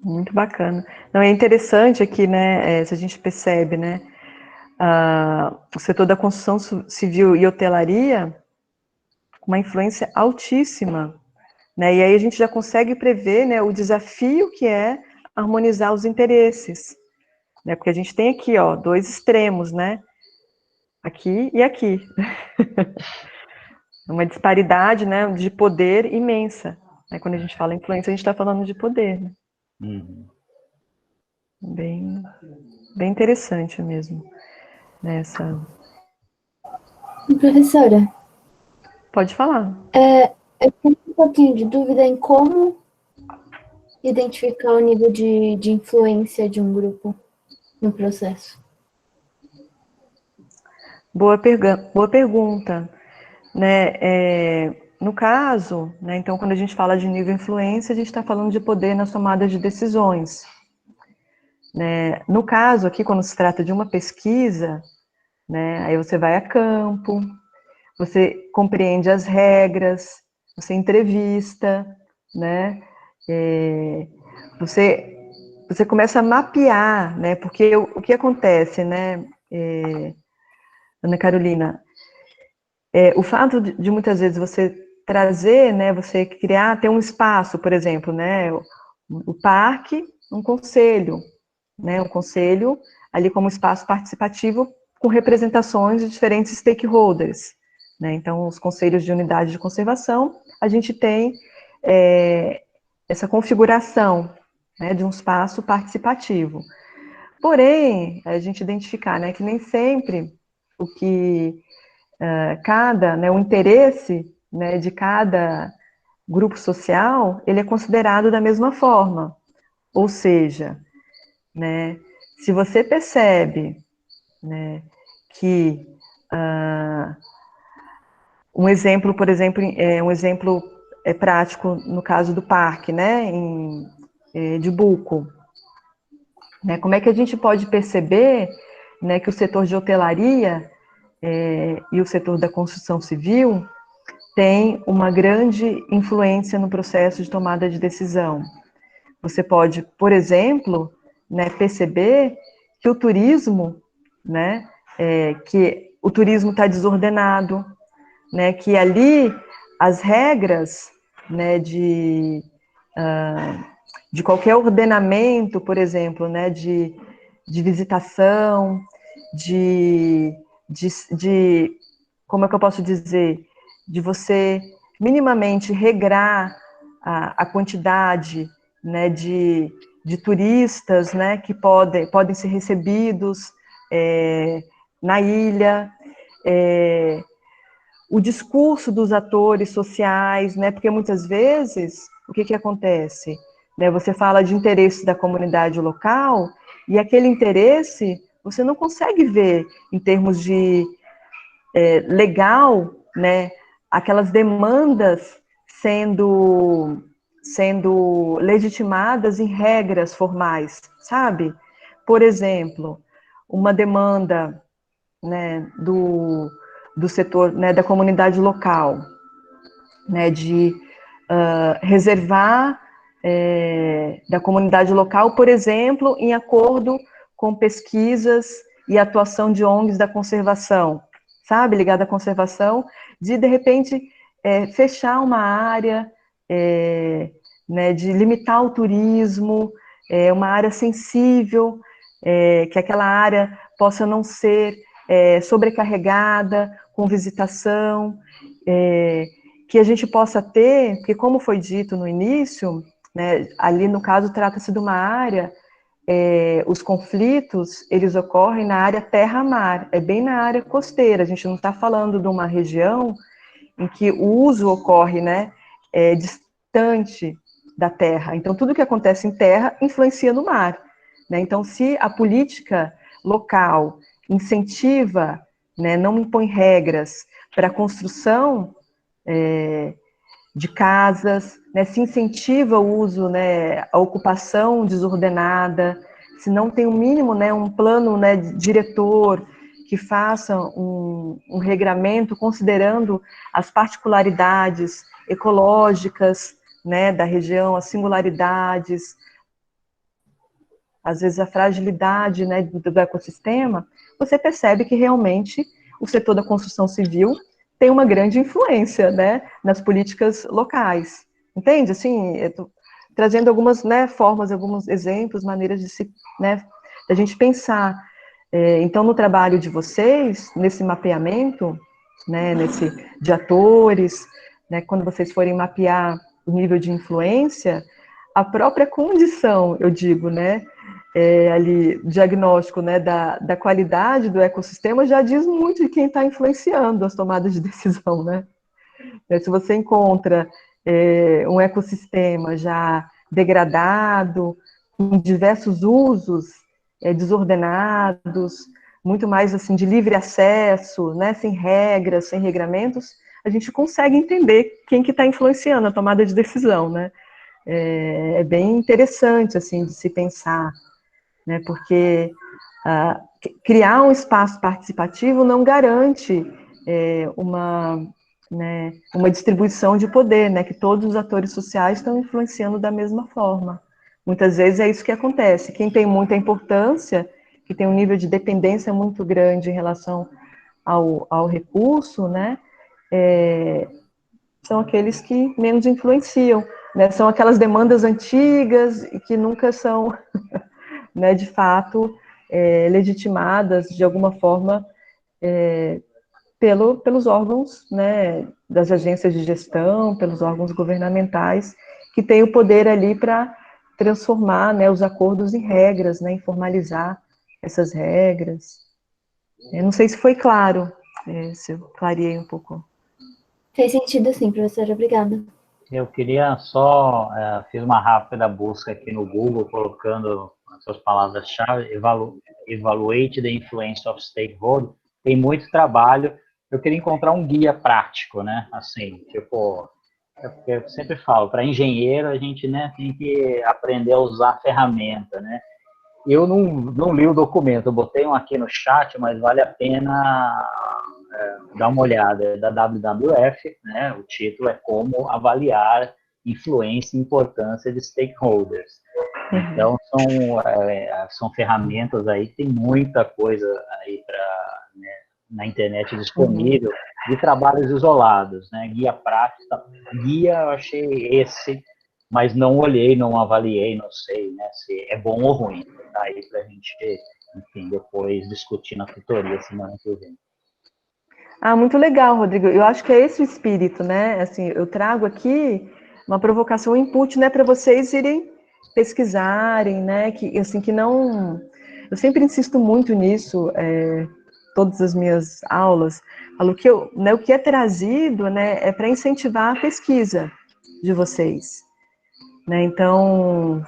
C: Muito bacana. Não, é interessante aqui, né, se a gente percebe, né, o setor da construção civil e hotelaria, uma influência altíssima, né, e aí a gente já consegue prever, né, o desafio que é harmonizar os interesses, né, porque a gente tem aqui, ó, dois extremos, né, aqui e aqui. Uma disparidade, né, de poder imensa, né, quando a gente fala influência, a gente está falando de poder, né?
A: Uhum.
C: Bem, bem interessante mesmo, né, essa...
G: Professora,
C: Pode falar.
G: eu tenho um pouquinho de dúvida em como identificar o nível de influência de um grupo no processo.
C: Boa pergunta, né, no caso, né, então quando a gente fala de nível de influência, a gente está falando de poder nas tomadas de decisões, né, no caso aqui, quando se trata de uma pesquisa, né, aí você vai a campo, você compreende as regras, você entrevista, né, você começa a mapear, né, porque o que acontece, né, Ana Carolina, o fato de muitas vezes você trazer, né, você criar, ter um espaço, por exemplo, né, o parque, né, um conselho ali como espaço participativo com representações de diferentes stakeholders, né, então os conselhos de unidade de conservação, a gente tem essa configuração, né, de um espaço participativo. Porém, a gente identificar, né, que nem sempre o que né, o interesse, né, de cada grupo social, ele é considerado da mesma forma. Ou seja, né, se você percebe, né, que um exemplo, por exemplo, um exemplo prático no caso do parque, né, de Buco, né, como é que a gente pode perceber, né, que o setor de hotelaria e o setor da construção civil tem uma grande influência no processo de tomada de decisão. Você pode, por exemplo, né, perceber que o turismo, né, que o turismo está desordenado, né, que ali as regras, né, de qualquer ordenamento, por exemplo, né, de visitação, de como é que eu posso dizer, de você minimamente regrar a quantidade, né, de turistas, né, que podem ser recebidos na ilha, o discurso dos atores sociais, né, porque muitas vezes, o que acontece? Né, você fala de interesse da comunidade local, e aquele interesse você não consegue ver em termos de legal, né, aquelas demandas sendo legitimadas em regras formais, sabe? Por exemplo, uma demanda, né, do setor, né, da comunidade local, né, de reservar da comunidade local, por exemplo, em acordo com pesquisas e atuação de ONGs da conservação, sabe, ligada à conservação, de repente, fechar uma área, né, de limitar o turismo, uma área sensível, que aquela área possa não ser sobrecarregada com visitação, que a gente possa ter, porque como foi dito no início, né, ali no caso trata-se de uma área, os conflitos, eles ocorrem na área terra-mar, é bem na área costeira, a gente não está falando de uma região em que o uso ocorre, né, distante da terra, então tudo que acontece em terra influencia no mar, né, então se a política local incentiva, né, não impõe regras para a construção de casas, né, se incentiva o uso, né, a ocupação desordenada, se não tem um mínimo, né, um plano, né, diretor que faça um regramento considerando as particularidades ecológicas, né, da região, as singularidades, às vezes a fragilidade, né, do ecossistema, você percebe que realmente o setor da construção civil tem uma grande influência, né, nas políticas locais. Entende? Assim, eu tô trazendo algumas, né, formas, alguns exemplos, maneiras de se, né, da gente pensar. Então, no trabalho de vocês, nesse mapeamento, né, de atores, né, quando vocês forem mapear o nível de influência, a própria condição, eu digo, né, ali, diagnóstico, né, da qualidade do ecossistema já diz muito de quem está influenciando as tomadas de decisão, né? Se você encontra um ecossistema já degradado, com diversos usos desordenados, muito mais assim de livre acesso, né, sem regras, sem regramentos, a gente consegue entender quem que está influenciando a tomada de decisão, né? É bem interessante assim de se pensar, né? Porque criar um espaço participativo não garante uma distribuição de poder, né, que todos os atores sociais estão influenciando da mesma forma. Muitas vezes é isso que acontece. Quem tem muita importância, que tem um nível de dependência muito grande em relação ao recurso, né, são aqueles que menos influenciam, né, são aquelas demandas antigas e que nunca são, né, de fato, legitimadas de alguma forma pelos órgãos, né, das agências de gestão, pelos órgãos governamentais, que têm o poder ali para transformar, né, os acordos em regras, né, em formalizar essas regras. Eu não sei se foi claro, se eu clareei um pouco.
G: Fez sentido sim, professora, obrigada.
A: Eu queria só, fiz uma rápida busca aqui no Google, colocando as suas palavras-chave, evaluate the influence of stakeholders. Tem muito trabalho. Eu queria encontrar um guia prático, né? Assim, tipo, porque eu sempre falo, para engenheiro a gente, né, tem que aprender a usar a ferramenta, né? Eu não li o documento, eu botei um aqui no chat, mas vale a pena dar uma olhada. É da WWF, né? O título é Como Avaliar Influência e Importância de Stakeholders. Então, são ferramentas aí, tem muita coisa aí na internet disponível, de trabalhos isolados, né? Guia prática, guia eu achei esse, mas não olhei, não avaliei, não sei, né, se é bom ou ruim. Tá aí para a gente, enfim, depois discutir na tutoria semana que vem.
C: Muito legal, Rodrigo. Eu acho que é esse o espírito, né? Assim, eu trago aqui uma provocação, um input, né, para vocês irem pesquisarem, né? Que assim, que não. Eu sempre insisto muito nisso. Todas as minhas aulas, falo que o que é trazido, né, é para incentivar a pesquisa de vocês, né? Então,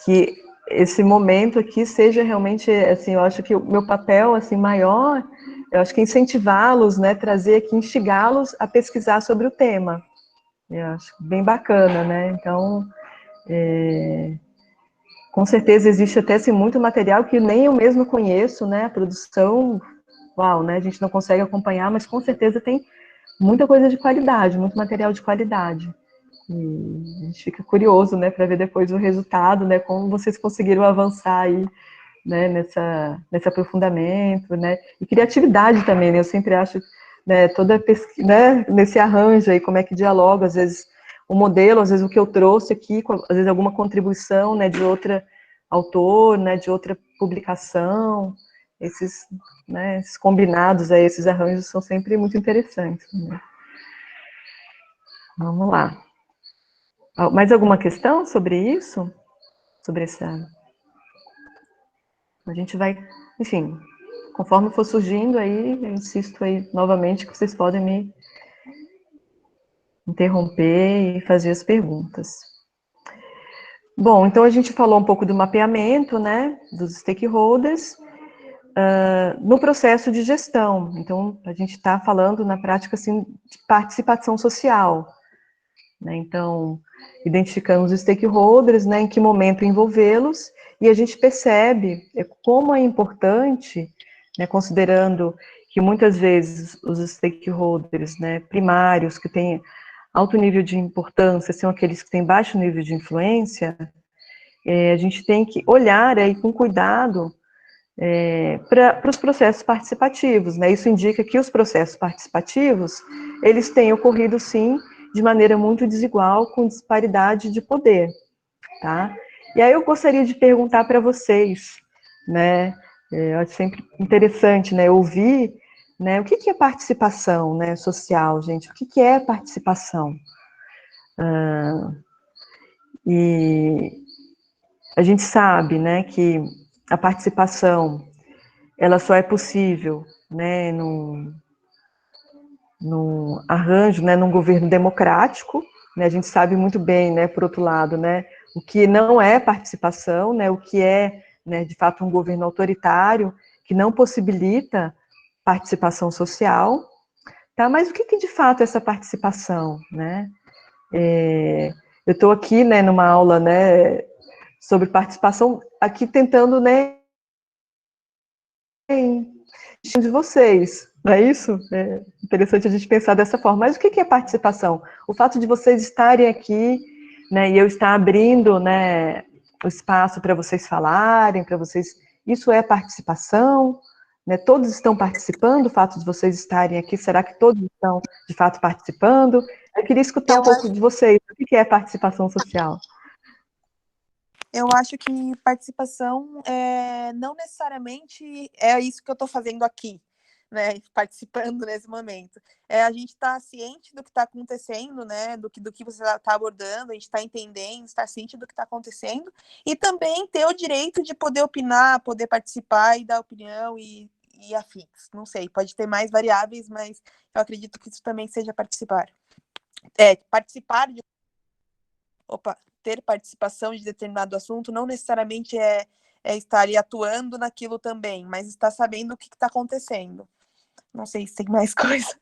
C: que esse momento aqui seja realmente, assim, eu acho que o meu papel, assim, maior, eu acho que incentivá-los, né, trazer aqui, instigá-los a pesquisar sobre o tema. Eu acho bem bacana, né? Então, com certeza existe até assim, muito material que nem eu mesmo conheço, né? A produção, uau, né? A gente não consegue acompanhar, mas com certeza tem muita coisa de qualidade, muito material de qualidade. E a gente fica curioso, né, para ver depois o resultado, né? Como vocês conseguiram avançar aí, né? Nesse aprofundamento, né? E criatividade também, né? Eu sempre acho, né? Toda pesquisa, né? Nesse arranjo aí, como é que dialoga, às vezes o modelo, às vezes o que eu trouxe aqui, às vezes alguma contribuição, né, de outra autor, né, de outra publicação, esses combinados aí, esses arranjos são sempre muito interessantes. Né? Vamos lá. Mais alguma questão sobre isso? Sobre essa... A gente vai, enfim, conforme for surgindo aí, eu insisto aí novamente que vocês podem me interromper e fazer as perguntas. Bom, então a gente falou um pouco do mapeamento, né, dos stakeholders, no processo de gestão. Então, a gente está falando na prática, assim, de participação social, né, então, identificamos os stakeholders, né, em que momento envolvê-los, e a gente percebe como é importante, né, considerando que muitas vezes os stakeholders, né, primários, que têm alto nível de importância, são aqueles que têm baixo nível de influência, a gente tem que olhar aí com cuidado para os processos participativos, né? Isso indica que os processos participativos, eles têm ocorrido, sim, de maneira muito desigual, com disparidade de poder, tá? E aí eu gostaria de perguntar para vocês, né? Eu acho sempre interessante, né, ouvir, né, o que é participação, né, social, gente? O que é participação? E a gente sabe, né, que a participação, ela só é possível, né, num arranjo, né, num governo democrático, né, a gente sabe muito bem, né, por outro lado, né, o que não é participação, né, o que é, né, de fato, um governo autoritário, que não possibilita participação social, tá, mas o que de fato é essa participação, né? Eu estou aqui, né, numa aula, né, sobre participação, aqui tentando, né, de vocês, não é isso? É interessante a gente pensar dessa forma. Mas o que é participação? O fato de vocês estarem aqui, né, e eu estar abrindo, né, o espaço para vocês falarem, para vocês... Isso é participação? Né, todos estão participando, o fato de vocês estarem aqui, será que todos estão, de fato, participando? Eu queria escutar um pouco de vocês. O que é participação social?
D: Eu acho que participação não necessariamente é isso que eu estou fazendo aqui, né? Participando nesse momento. A gente está ciente do que está acontecendo, né? Do que você está abordando, a gente está entendendo, está ciente do que está acontecendo, e também ter o direito de poder opinar, poder participar e dar opinião e afins. Não sei, pode ter mais variáveis, mas eu acredito que isso também seja participar. Participar de... ter participação de determinado assunto não necessariamente é estar ali atuando naquilo também, mas estar sabendo o que está acontecendo. Não sei se tem mais coisa.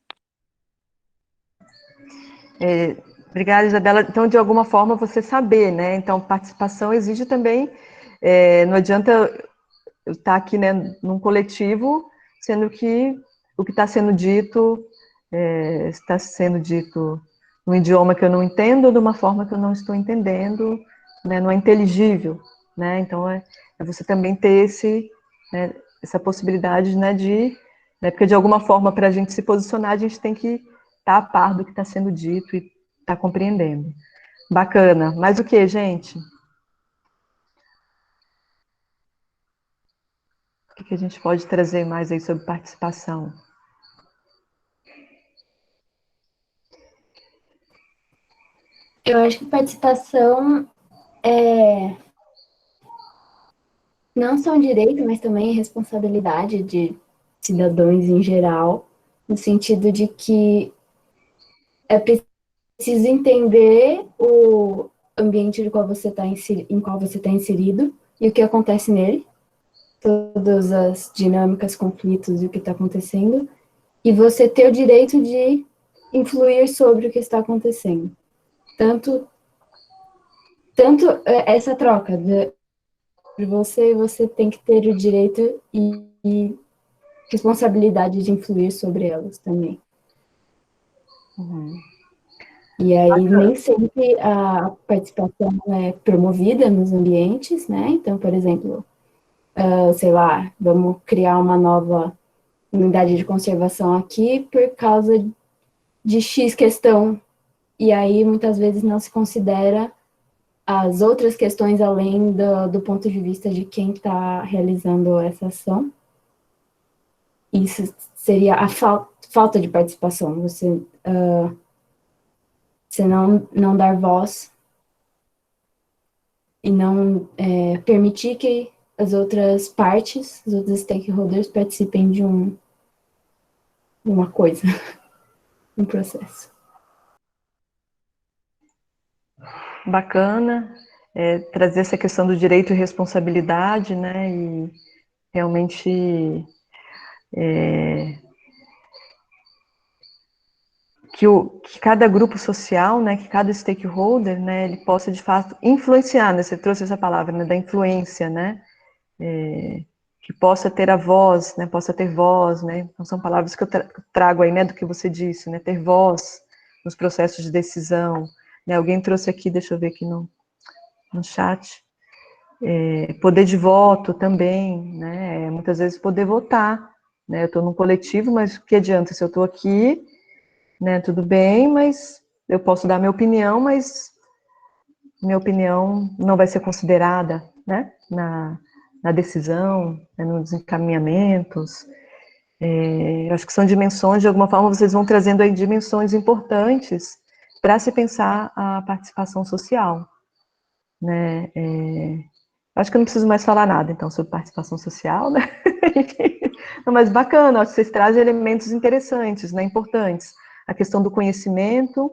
C: Obrigada, Isabela. Então, de alguma forma, você saber, né? Então, participação exige também... não adianta eu estar aqui, né, num coletivo, sendo que o que está sendo dito está sendo dito num idioma que eu não entendo, de uma forma que eu não estou entendendo, né, não é inteligível, né? Então, é você também ter né, essa possibilidade, né, porque de alguma forma, para a gente se posicionar, a gente tem que estar a par do que está sendo dito e estar compreendendo. Bacana. Mais o que, gente? O que a gente pode trazer mais aí sobre participação?
G: Eu acho que participação não só um direito, mas também responsabilidade de cidadãos em geral, no sentido de que é preciso entender o ambiente em qual você está inserido e o que acontece nele, todas as dinâmicas, conflitos e o que está acontecendo, e você ter o direito de influir sobre o que está acontecendo. Tanto essa troca de você tem que ter o direito e responsabilidade de influir sobre elas também.
C: Uhum.
G: E aí nem sempre a participação é promovida nos ambientes, né? Então, por exemplo, sei lá, vamos criar uma nova unidade de conservação aqui por causa de X questão, e aí muitas vezes não se considera as outras questões além do ponto de vista de quem está realizando essa ação. Isso seria a falta de participação, você não dar voz e não permitir que as outras partes, os outros stakeholders participem de uma coisa, um processo.
C: Bacana, trazer essa questão do direito e responsabilidade, né, e realmente que cada grupo social, né, que cada stakeholder, né, ele possa de fato influenciar, né, você trouxe essa palavra, né, da influência, né, que possa ter a voz, né, possa ter voz, né, então são palavras que eu trago aí, né, do que você disse, né, ter voz nos processos de decisão, né, alguém trouxe aqui, deixa eu ver aqui no chat, Poder de voto também, né? Muitas vezes poder votar, né? Eu estou num coletivo, mas o que adianta se eu estou aqui, né? Tudo bem, mas eu posso dar minha opinião, mas minha opinião não vai ser considerada, né? Na decisão, né? Nos encaminhamentos. Eu acho que são dimensões, de alguma forma, vocês vão trazendo aí dimensões importantes para se pensar a participação social, né? Acho que eu não preciso mais falar nada, então, sobre participação social, né? Não, mas bacana, acho que vocês trazem elementos interessantes, né, importantes. A questão do conhecimento,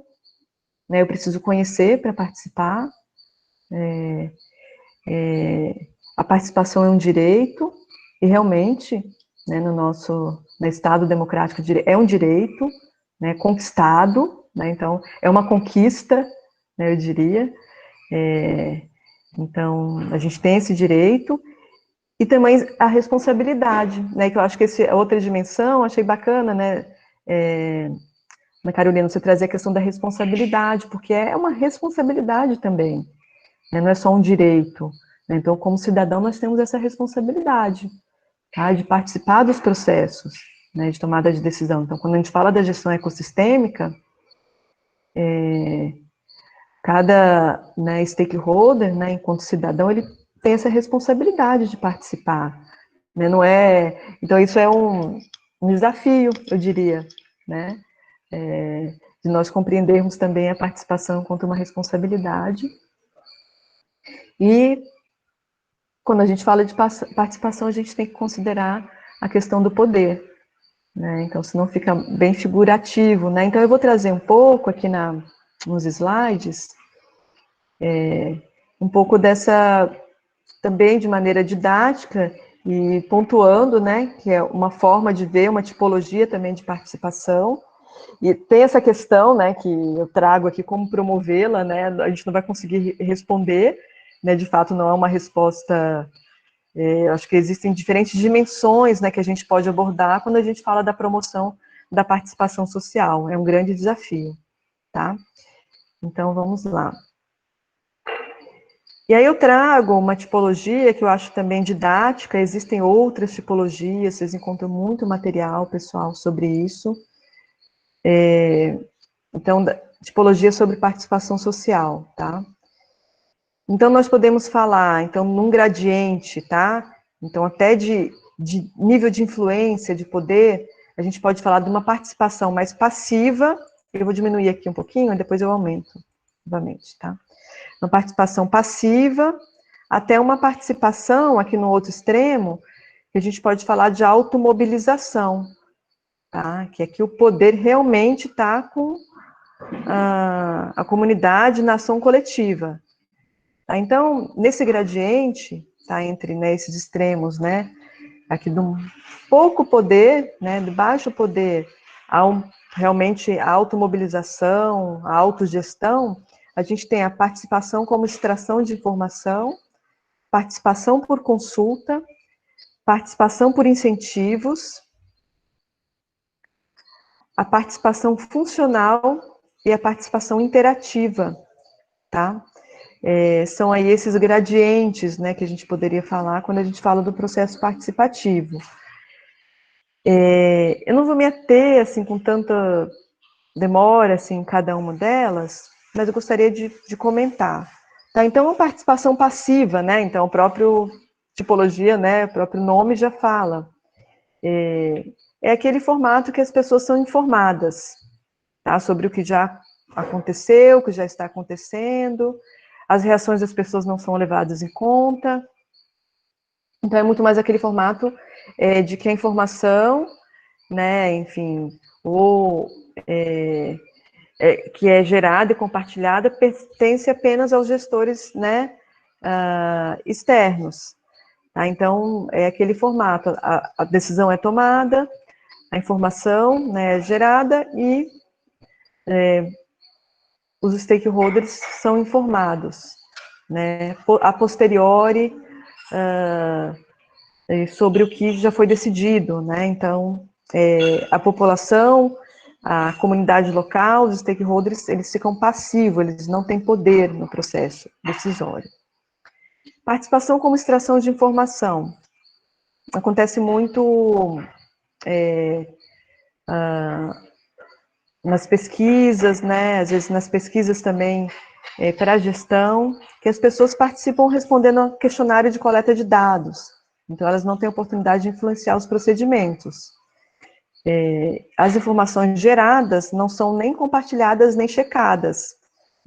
C: né, eu preciso conhecer para participar. A participação é um direito, e realmente, né, no Estado democrático, é um direito, né, conquistado, né, então, é uma conquista, né, eu diria. Então, a gente tem esse direito, e também a responsabilidade, né, que eu acho que essa é outra dimensão, achei bacana, né, Ana Carolina, você trazer a questão da responsabilidade, porque é uma responsabilidade também, né, não é só um direito, né, então, como cidadão, nós temos essa responsabilidade, tá, de participar dos processos, né, de tomada de decisão. Então, quando a gente fala da gestão ecossistêmica, cada, né, stakeholder, né, enquanto cidadão, ele tem essa responsabilidade de participar, né, não é... Então, isso é um desafio, eu diria, né, de nós compreendermos também a participação enquanto uma responsabilidade. E, quando a gente fala de participação, a gente tem que considerar a questão do poder, né, então, senão fica bem figurativo, né, então eu vou trazer um pouco aqui nos slides, um pouco dessa, também de maneira didática, e pontuando, né, que é uma forma de ver, uma tipologia também de participação, e tem essa questão, né, que eu trago aqui, como promovê-la, né, a gente não vai conseguir responder, né, de fato não é uma resposta, acho que existem diferentes dimensões, né, que a gente pode abordar quando a gente fala da promoção da participação social, é um grande desafio, tá? Então, vamos lá. E aí eu trago uma tipologia que eu acho também didática, existem outras tipologias, vocês encontram muito material, pessoal, sobre isso. Então, tipologia sobre participação social, tá? Então, nós podemos falar, então, num gradiente, tá? Então, até de nível de influência, de poder, a gente pode falar de uma participação mais passiva, eu vou diminuir aqui um pouquinho, e depois eu aumento novamente, tá? Uma participação passiva, até uma participação, aqui no outro extremo, que a gente pode falar de automobilização, tá? Que aqui o poder realmente está com a comunidade na ação coletiva. Tá? Então, nesse gradiente, tá, entre, né, esses extremos, né, aqui de um pouco poder, né, de baixo poder, realmente a automobilização, a autogestão, a gente tem a participação como extração de informação, participação por consulta, participação por incentivos, a participação funcional e a participação interativa, tá? São aí esses gradientes, né, que a gente poderia falar quando a gente fala do processo participativo. Eu não vou me ater, assim, com tanta demora, assim, em cada uma delas, mas eu gostaria de comentar. Tá? Então, a participação passiva, né, então, o próprio tipologia, né, o próprio nome já fala. É aquele formato que as pessoas são informadas, tá, sobre o que já aconteceu, o que já está acontecendo, as reações das pessoas não são levadas em conta. Então, é muito mais aquele formato de que a informação, né, enfim, que é gerada e compartilhada, pertence apenas aos gestores, né, externos. Tá? Então, é aquele formato, a decisão é tomada, a informação, né, é gerada e os stakeholders são informados, né, a posteriori, sobre o que já foi decidido, né, então, a população, a comunidade local, os stakeholders, eles ficam passivos, eles não têm poder no processo decisório. Participação como extração de informação. Acontece muito nas pesquisas, né? Às vezes nas pesquisas também para a gestão, que as pessoas participam respondendo a questionário de coleta de dados. Então, elas não têm oportunidade de influenciar os procedimentos. As informações geradas não são nem compartilhadas nem checadas.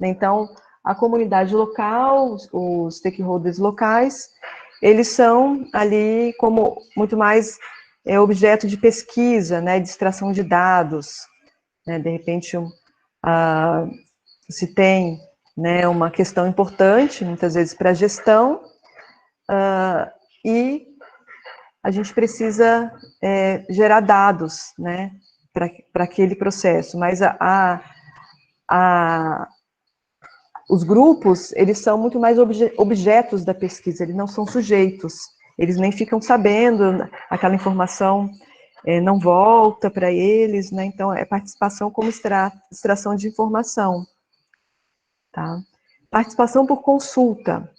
C: Então, a comunidade local, os stakeholders locais, eles são ali como muito mais objeto de pesquisa, né, de extração de dados. Né, de repente, se tem, né, uma questão importante, muitas vezes para a gestão, e a gente precisa gerar dados, né, para aquele processo, mas os grupos, eles são muito mais objetos da pesquisa, eles não são sujeitos, eles nem ficam sabendo, aquela informação não volta para eles, né, então é participação como extração de informação, tá? Participação por consulta.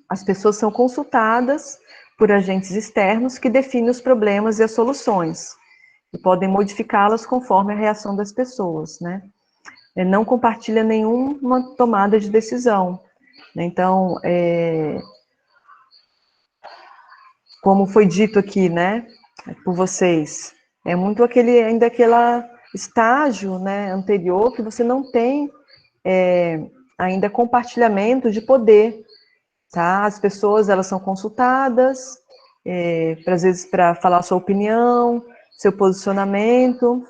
C: As pessoas são consultadas por agentes externos que definem os problemas e as soluções, e podem modificá-las conforme a reação das pessoas, né? Não compartilha nenhuma tomada de decisão. Então, como foi dito aqui, né, por vocês, é muito ainda aquele estágio, né, anterior, que você não tem ainda compartilhamento de poder, tá? As pessoas, elas são consultadas, às vezes para falar sua opinião, seu posicionamento,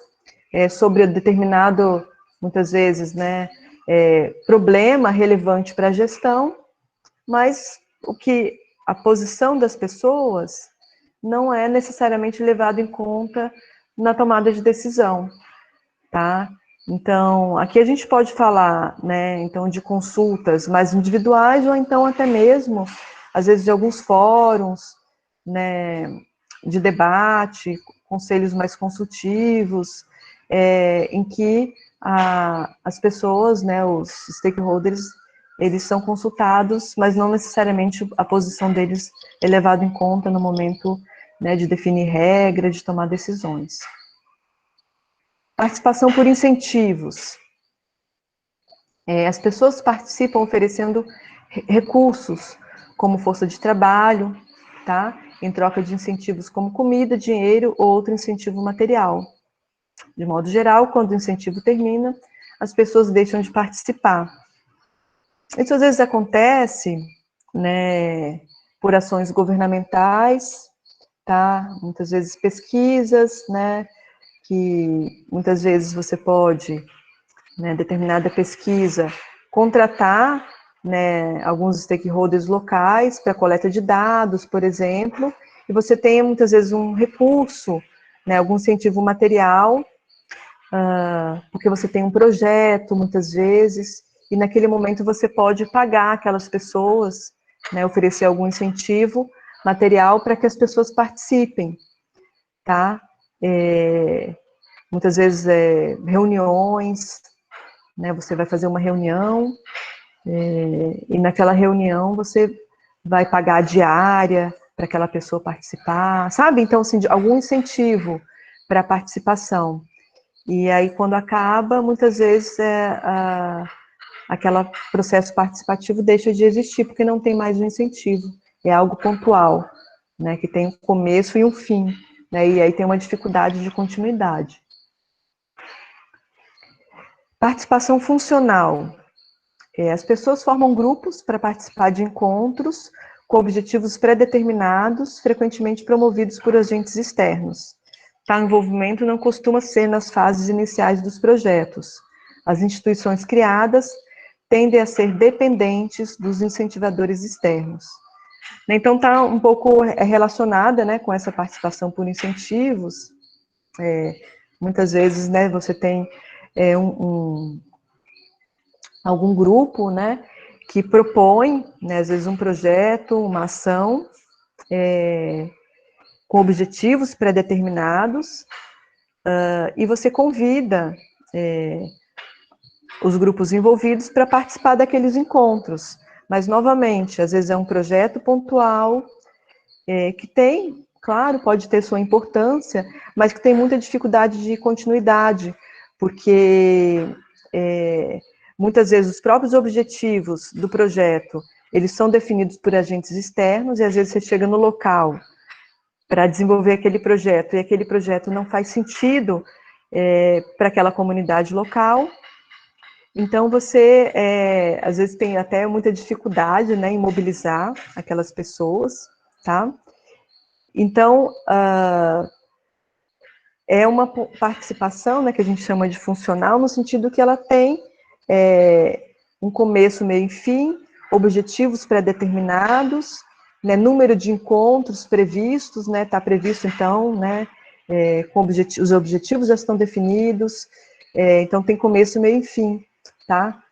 C: sobre determinado, muitas vezes, né, problema relevante para a gestão, mas a posição das pessoas não é necessariamente levada em conta na tomada de decisão, tá? Então, aqui a gente pode falar, né, então, de consultas mais individuais, ou então até mesmo, às vezes, de alguns fóruns, né, de debate, conselhos mais consultivos, em que as pessoas, né, os stakeholders, eles são consultados, mas não necessariamente a posição deles é levada em conta no momento, né, de definir regras, de tomar decisões. Participação por incentivos. As pessoas participam oferecendo recursos, como força de trabalho, tá? Em troca de incentivos como comida, dinheiro ou outro incentivo material. De modo geral, quando o incentivo termina, as pessoas deixam de participar. Isso às vezes acontece, né, por ações governamentais, tá? Muitas vezes pesquisas, né, que muitas vezes você pode, né, determinada pesquisa, contratar, né, alguns stakeholders locais para coleta de dados, por exemplo, e você tem muitas vezes um recurso, né, algum incentivo material, porque você tem um projeto, muitas vezes, e naquele momento você pode pagar aquelas pessoas, né, oferecer algum incentivo material para que as pessoas participem, tá? Muitas vezes reuniões, né, você vai fazer uma reunião, e naquela reunião você vai pagar a diária para aquela pessoa participar, sabe? Então, assim, algum incentivo para a participação. E aí, quando acaba, muitas vezes aquele processo participativo deixa de existir, porque não tem mais um incentivo. É algo pontual, né, que tem um começo e um fim, né, e aí tem uma dificuldade de continuidade. Participação funcional. As pessoas formam grupos para participar de encontros com objetivos pré-determinados, frequentemente promovidos por agentes externos. Tal envolvimento não costuma ser nas fases iniciais dos projetos. As instituições criadas tendem a ser dependentes dos incentivadores externos. Então, está um pouco relacionada, né, com essa participação por incentivos. Muitas vezes, né, você tem algum grupo, né, que propõe, né, às vezes um projeto, uma ação, com objetivos pré-determinados, e você convida os grupos envolvidos para participar daqueles encontros. Mas, novamente, às vezes é um projeto pontual, que tem, claro, pode ter sua importância, mas que tem muita dificuldade de continuidade, porque muitas vezes os próprios objetivos do projeto, eles são definidos por agentes externos, e às vezes você chega no local para desenvolver aquele projeto, e aquele projeto não faz sentido para aquela comunidade local. Então, você, às vezes, tem até muita dificuldade, né, em mobilizar aquelas pessoas, tá? Então, é uma participação, né, que a gente chama de funcional, no sentido que ela tem um começo, meio e fim, objetivos pré-determinados, né, número de encontros previstos, né, está previsto, então, né, os objetivos já estão definidos, então tem começo, meio e fim, tá?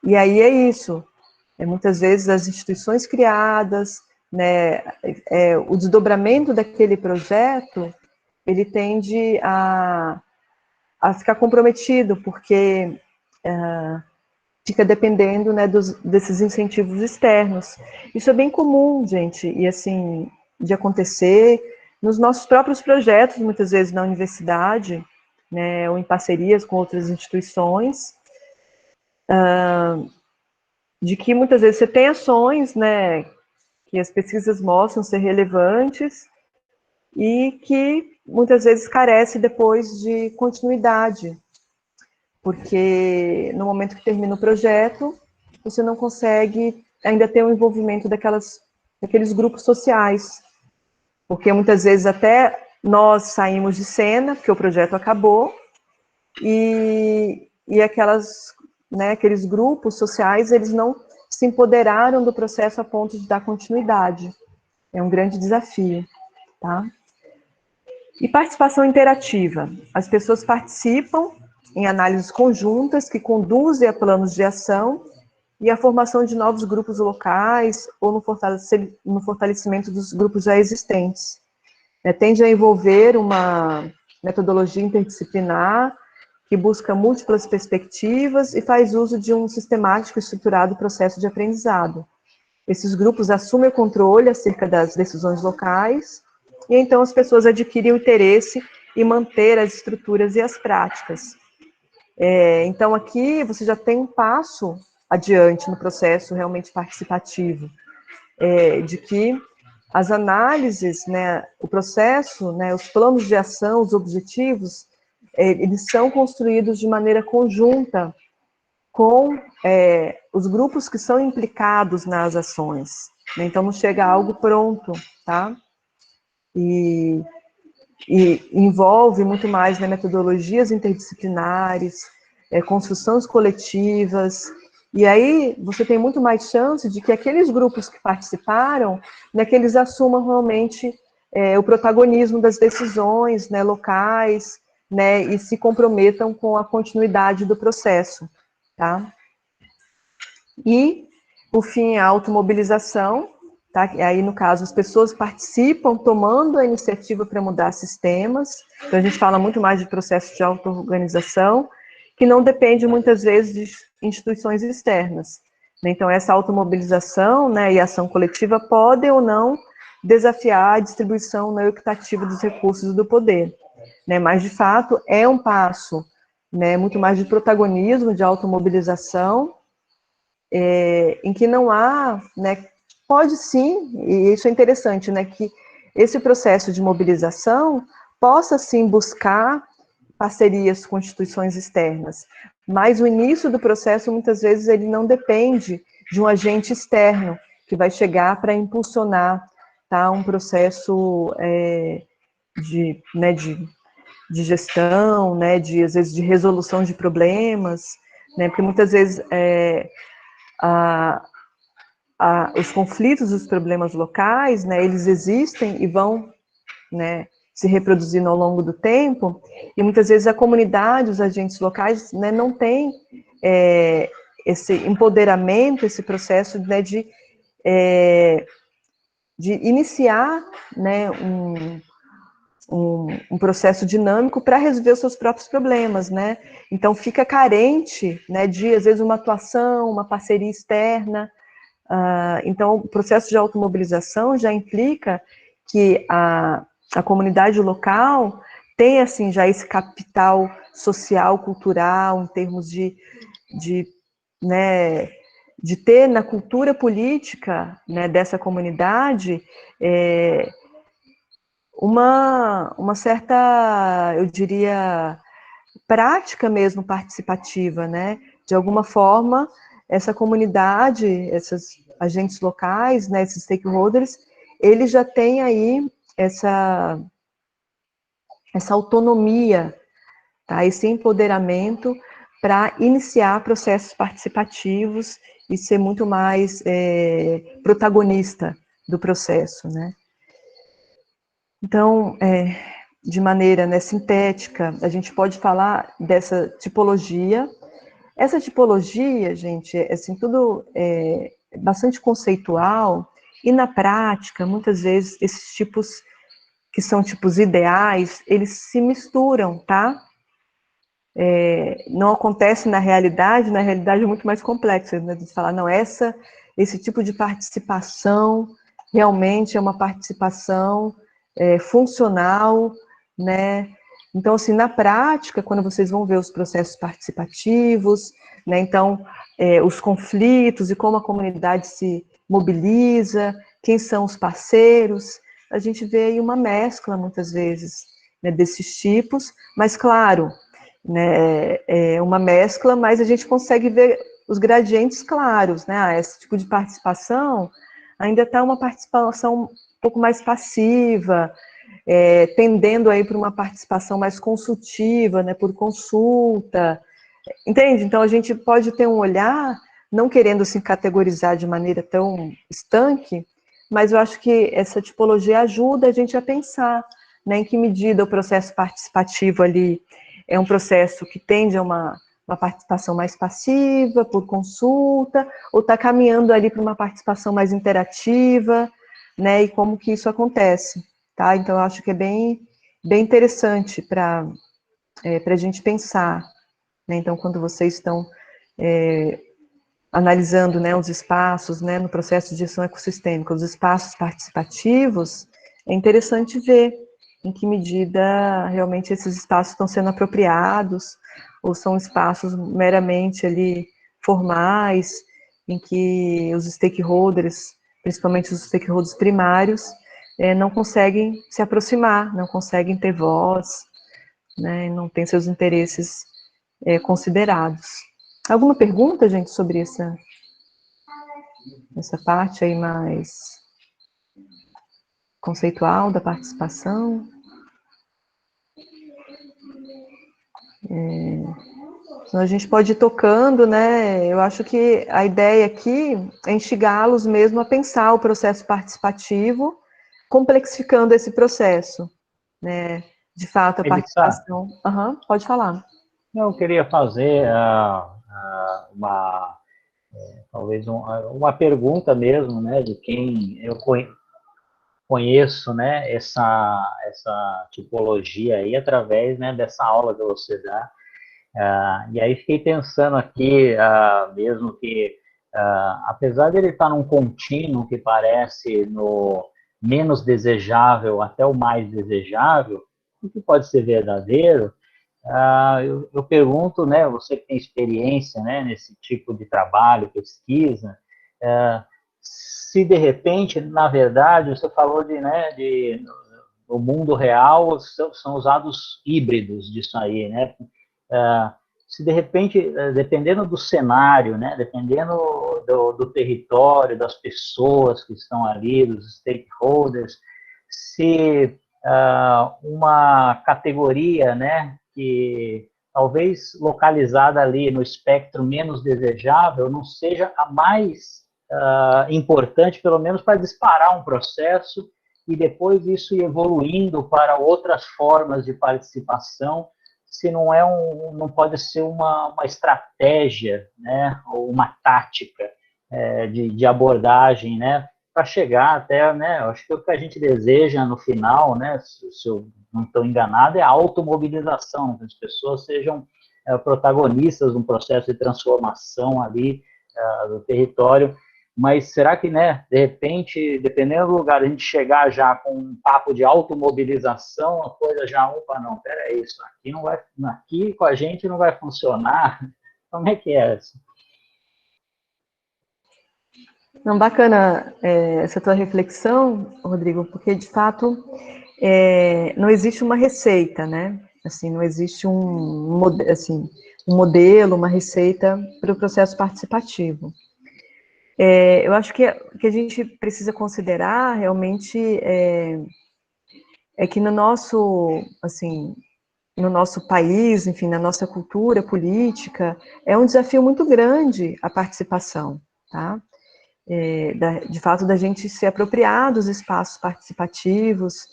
C: E aí é isso, muitas vezes as instituições criadas, né, o desdobramento daquele projeto, ele tende a ficar comprometido, porque fica dependendo, né, desses incentivos externos. Isso é bem comum, gente, e assim, de acontecer nos nossos próprios projetos, muitas vezes na universidade, né, ou em parcerias com outras instituições, de que muitas vezes você tem ações, né, que as pesquisas mostram ser relevantes e que muitas vezes carece depois de continuidade, porque no momento que termina o projeto, você não consegue ainda ter o envolvimento daqueles grupos sociais, porque muitas vezes até nós saímos de cena, porque o projeto acabou, e aqueles grupos sociais, eles não se empoderaram do processo a ponto de dar continuidade. É um grande desafio, tá? E participação interativa. As pessoas participam em análises conjuntas que conduzem a planos de ação e a formação de novos grupos locais ou no fortalecimento dos grupos já existentes. Tende a envolver uma metodologia interdisciplinar que busca múltiplas perspectivas e faz uso de um sistemático e estruturado processo de aprendizado. Esses grupos assumem o controle acerca das decisões locais, e então as pessoas adquirem o interesse em manter as estruturas e as práticas. Então aqui você já tem um passo adiante no processo realmente participativo, de que as análises, né, o processo, né, os planos de ação, os objetivos, eles são construídos de maneira conjunta com os grupos que são implicados nas ações, né? Então não chega algo pronto, tá? E envolve muito mais, né, metodologias interdisciplinares, construções coletivas, e aí você tem muito mais chance de que aqueles grupos que participaram, né, que eles assumam realmente o protagonismo das decisões, né, locais, né, e se comprometam com a continuidade do processo, tá? E, por fim, a automobilização, tá? Aí, no caso, as pessoas participam tomando a iniciativa para mudar sistemas, então a gente fala muito mais de processo de auto-organização, que não depende, muitas vezes, de instituições externas. Então, essa automobilização, né, e ação coletiva podem ou não desafiar a distribuição não equitativa dos recursos do poder, né, mas, de fato, é um passo, né, muito mais de protagonismo, de automobilização, em que não há, né, pode sim, e isso é interessante, né, que esse processo de mobilização possa sim buscar parcerias com instituições externas, mas o início do processo, muitas vezes, ele não depende de um agente externo que vai chegar para impulsionar, tá, um processo de gestão, né, às vezes, de resolução de problemas, né, porque muitas vezes os conflitos, os problemas locais, né, eles existem e vão, né, se reproduzindo ao longo do tempo, e muitas vezes a comunidade, os agentes locais, né, não têm esse empoderamento, esse processo, né, de iniciar, né, um processo dinâmico para resolver os seus próprios problemas, né? Então fica carente, né, de às vezes uma atuação, uma parceria externa. Então o processo de automobilização já implica que a comunidade local tem assim já esse capital social, cultural, em termos né, de ter na cultura política, né, dessa comunidade uma certa, eu diria, prática mesmo participativa, né? De alguma forma, essa comunidade, esses agentes locais, né, esses stakeholders, eles já têm aí essa autonomia, tá? Esse empoderamento para iniciar processos participativos e ser muito mais protagonista do processo, né? Então, de maneira, né, sintética, a gente pode falar dessa tipologia. Essa tipologia, gente, assim, tudo bastante conceitual, e na prática, muitas vezes, esses tipos, que são tipos ideais, eles se misturam, tá? Não acontece na realidade é muito mais complexa, né? De falar, não, esse tipo de participação realmente é uma participação funcional, né? Então, assim, na prática, quando vocês vão ver os processos participativos, né, então, os conflitos e como a comunidade se mobiliza, quem são os parceiros, a gente vê aí uma mescla, muitas vezes, né, desses tipos, mas, claro, né, uma mescla, mas a gente consegue ver os gradientes claros, né? Esse tipo de participação ainda está uma participação um pouco mais passiva, tendendo aí para uma participação mais consultiva, né, por consulta, entende? Então a gente pode ter um olhar, não querendo se categorizar de maneira tão estanque, mas eu acho que essa tipologia ajuda a gente a pensar, né, em que medida o processo participativo ali é um processo que tende a uma participação mais passiva, por consulta, ou está caminhando ali para uma participação mais interativa, né, e como que isso acontece, tá? Então, eu acho que é bem interessante para a gente pensar, né? Então, quando vocês estão analisando, né, os espaços, né, no processo de gestão ecossistêmica, os espaços participativos, é interessante ver em que medida realmente esses espaços estão sendo apropriados, ou são espaços meramente ali formais, em que os stakeholders, principalmente os stakeholders primários, não conseguem se aproximar, não conseguem ter voz, né, não têm seus interesses considerados. Alguma pergunta, gente, sobre essa parte aí mais conceitual da participação? Então a gente pode ir tocando, né? Eu acho que a ideia aqui é instigá-los mesmo a pensar o processo participativo, complexificando esse processo, né? De fato, a participação... pode falar.
A: Eu queria fazer talvez uma pergunta mesmo, né, de quem eu conheço, né, essa tipologia aí através, né, dessa aula que você dá. E aí fiquei pensando aqui, mesmo que, apesar de ele estar num contínuo que parece no menos desejável até o mais desejável, o que pode ser verdadeiro, eu pergunto, né, você que tem experiência, né, nesse tipo de trabalho, pesquisa, se de repente, na verdade, você falou no mundo real são usados híbridos disso aí, né? Se de repente, dependendo do cenário, né, dependendo do território, das pessoas que estão ali, dos stakeholders, se uma categoria, né, que talvez localizada ali no espectro menos desejável não seja a mais importante, pelo menos para disparar um processo e depois isso ir evoluindo para outras formas de participação, se não não pode ser uma estratégia, né, ou uma tática de abordagem, né, para chegar até, né, eu acho que o que a gente deseja no final, né, se eu não estou enganado, é a automobilização, que as pessoas sejam protagonistas de um processo de transformação ali do território. Mas será que, né, de repente, dependendo do lugar, a gente chegar já com um papo de automobilização, a coisa já, opa, não, peraí, isso aqui não vai, aqui com a gente não vai funcionar. Como é que é isso?
C: Não, bacana essa tua reflexão, Rodrigo, porque de fato não existe uma receita, né? Assim, não existe um modelo, uma receita para o processo participativo. Eu acho que a gente precisa considerar realmente que no nosso, assim, no nosso país, enfim, na nossa cultura política, é um desafio muito grande a participação, tá? De fato, da gente se apropriar dos espaços participativos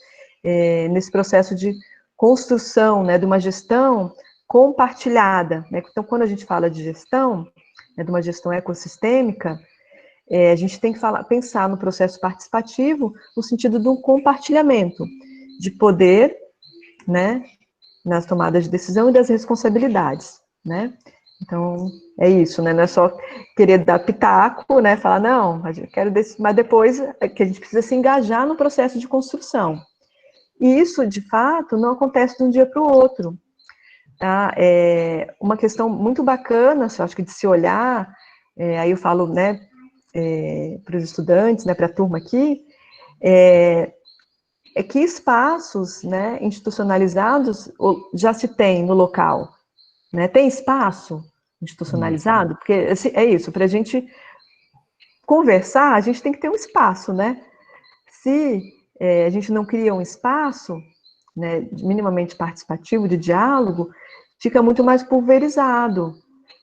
C: nesse processo de construção, né, de uma gestão compartilhada, né? Então, quando a gente fala de gestão, né, de uma gestão ecossistêmica, a gente tem que pensar no processo participativo no sentido de um compartilhamento de poder, né, nas tomadas de decisão e das responsabilidades, né? Então, é isso, né? Não é só querer dar pitaco, né? Falar, não, eu quero desse, mas depois é que a gente precisa se engajar no processo de construção. E isso, de fato, não acontece de um dia para o outro. Tá? É uma questão muito bacana, eu acho que de se olhar, aí eu falo, né, para os estudantes, né, para a turma aqui, que espaços, né, institucionalizados já se tem no local, né? Tem espaço institucionalizado? Porque é isso, para a gente conversar, a gente tem que ter um espaço, né? Se a gente não cria um espaço, né, minimamente participativo, de diálogo, fica muito mais pulverizado,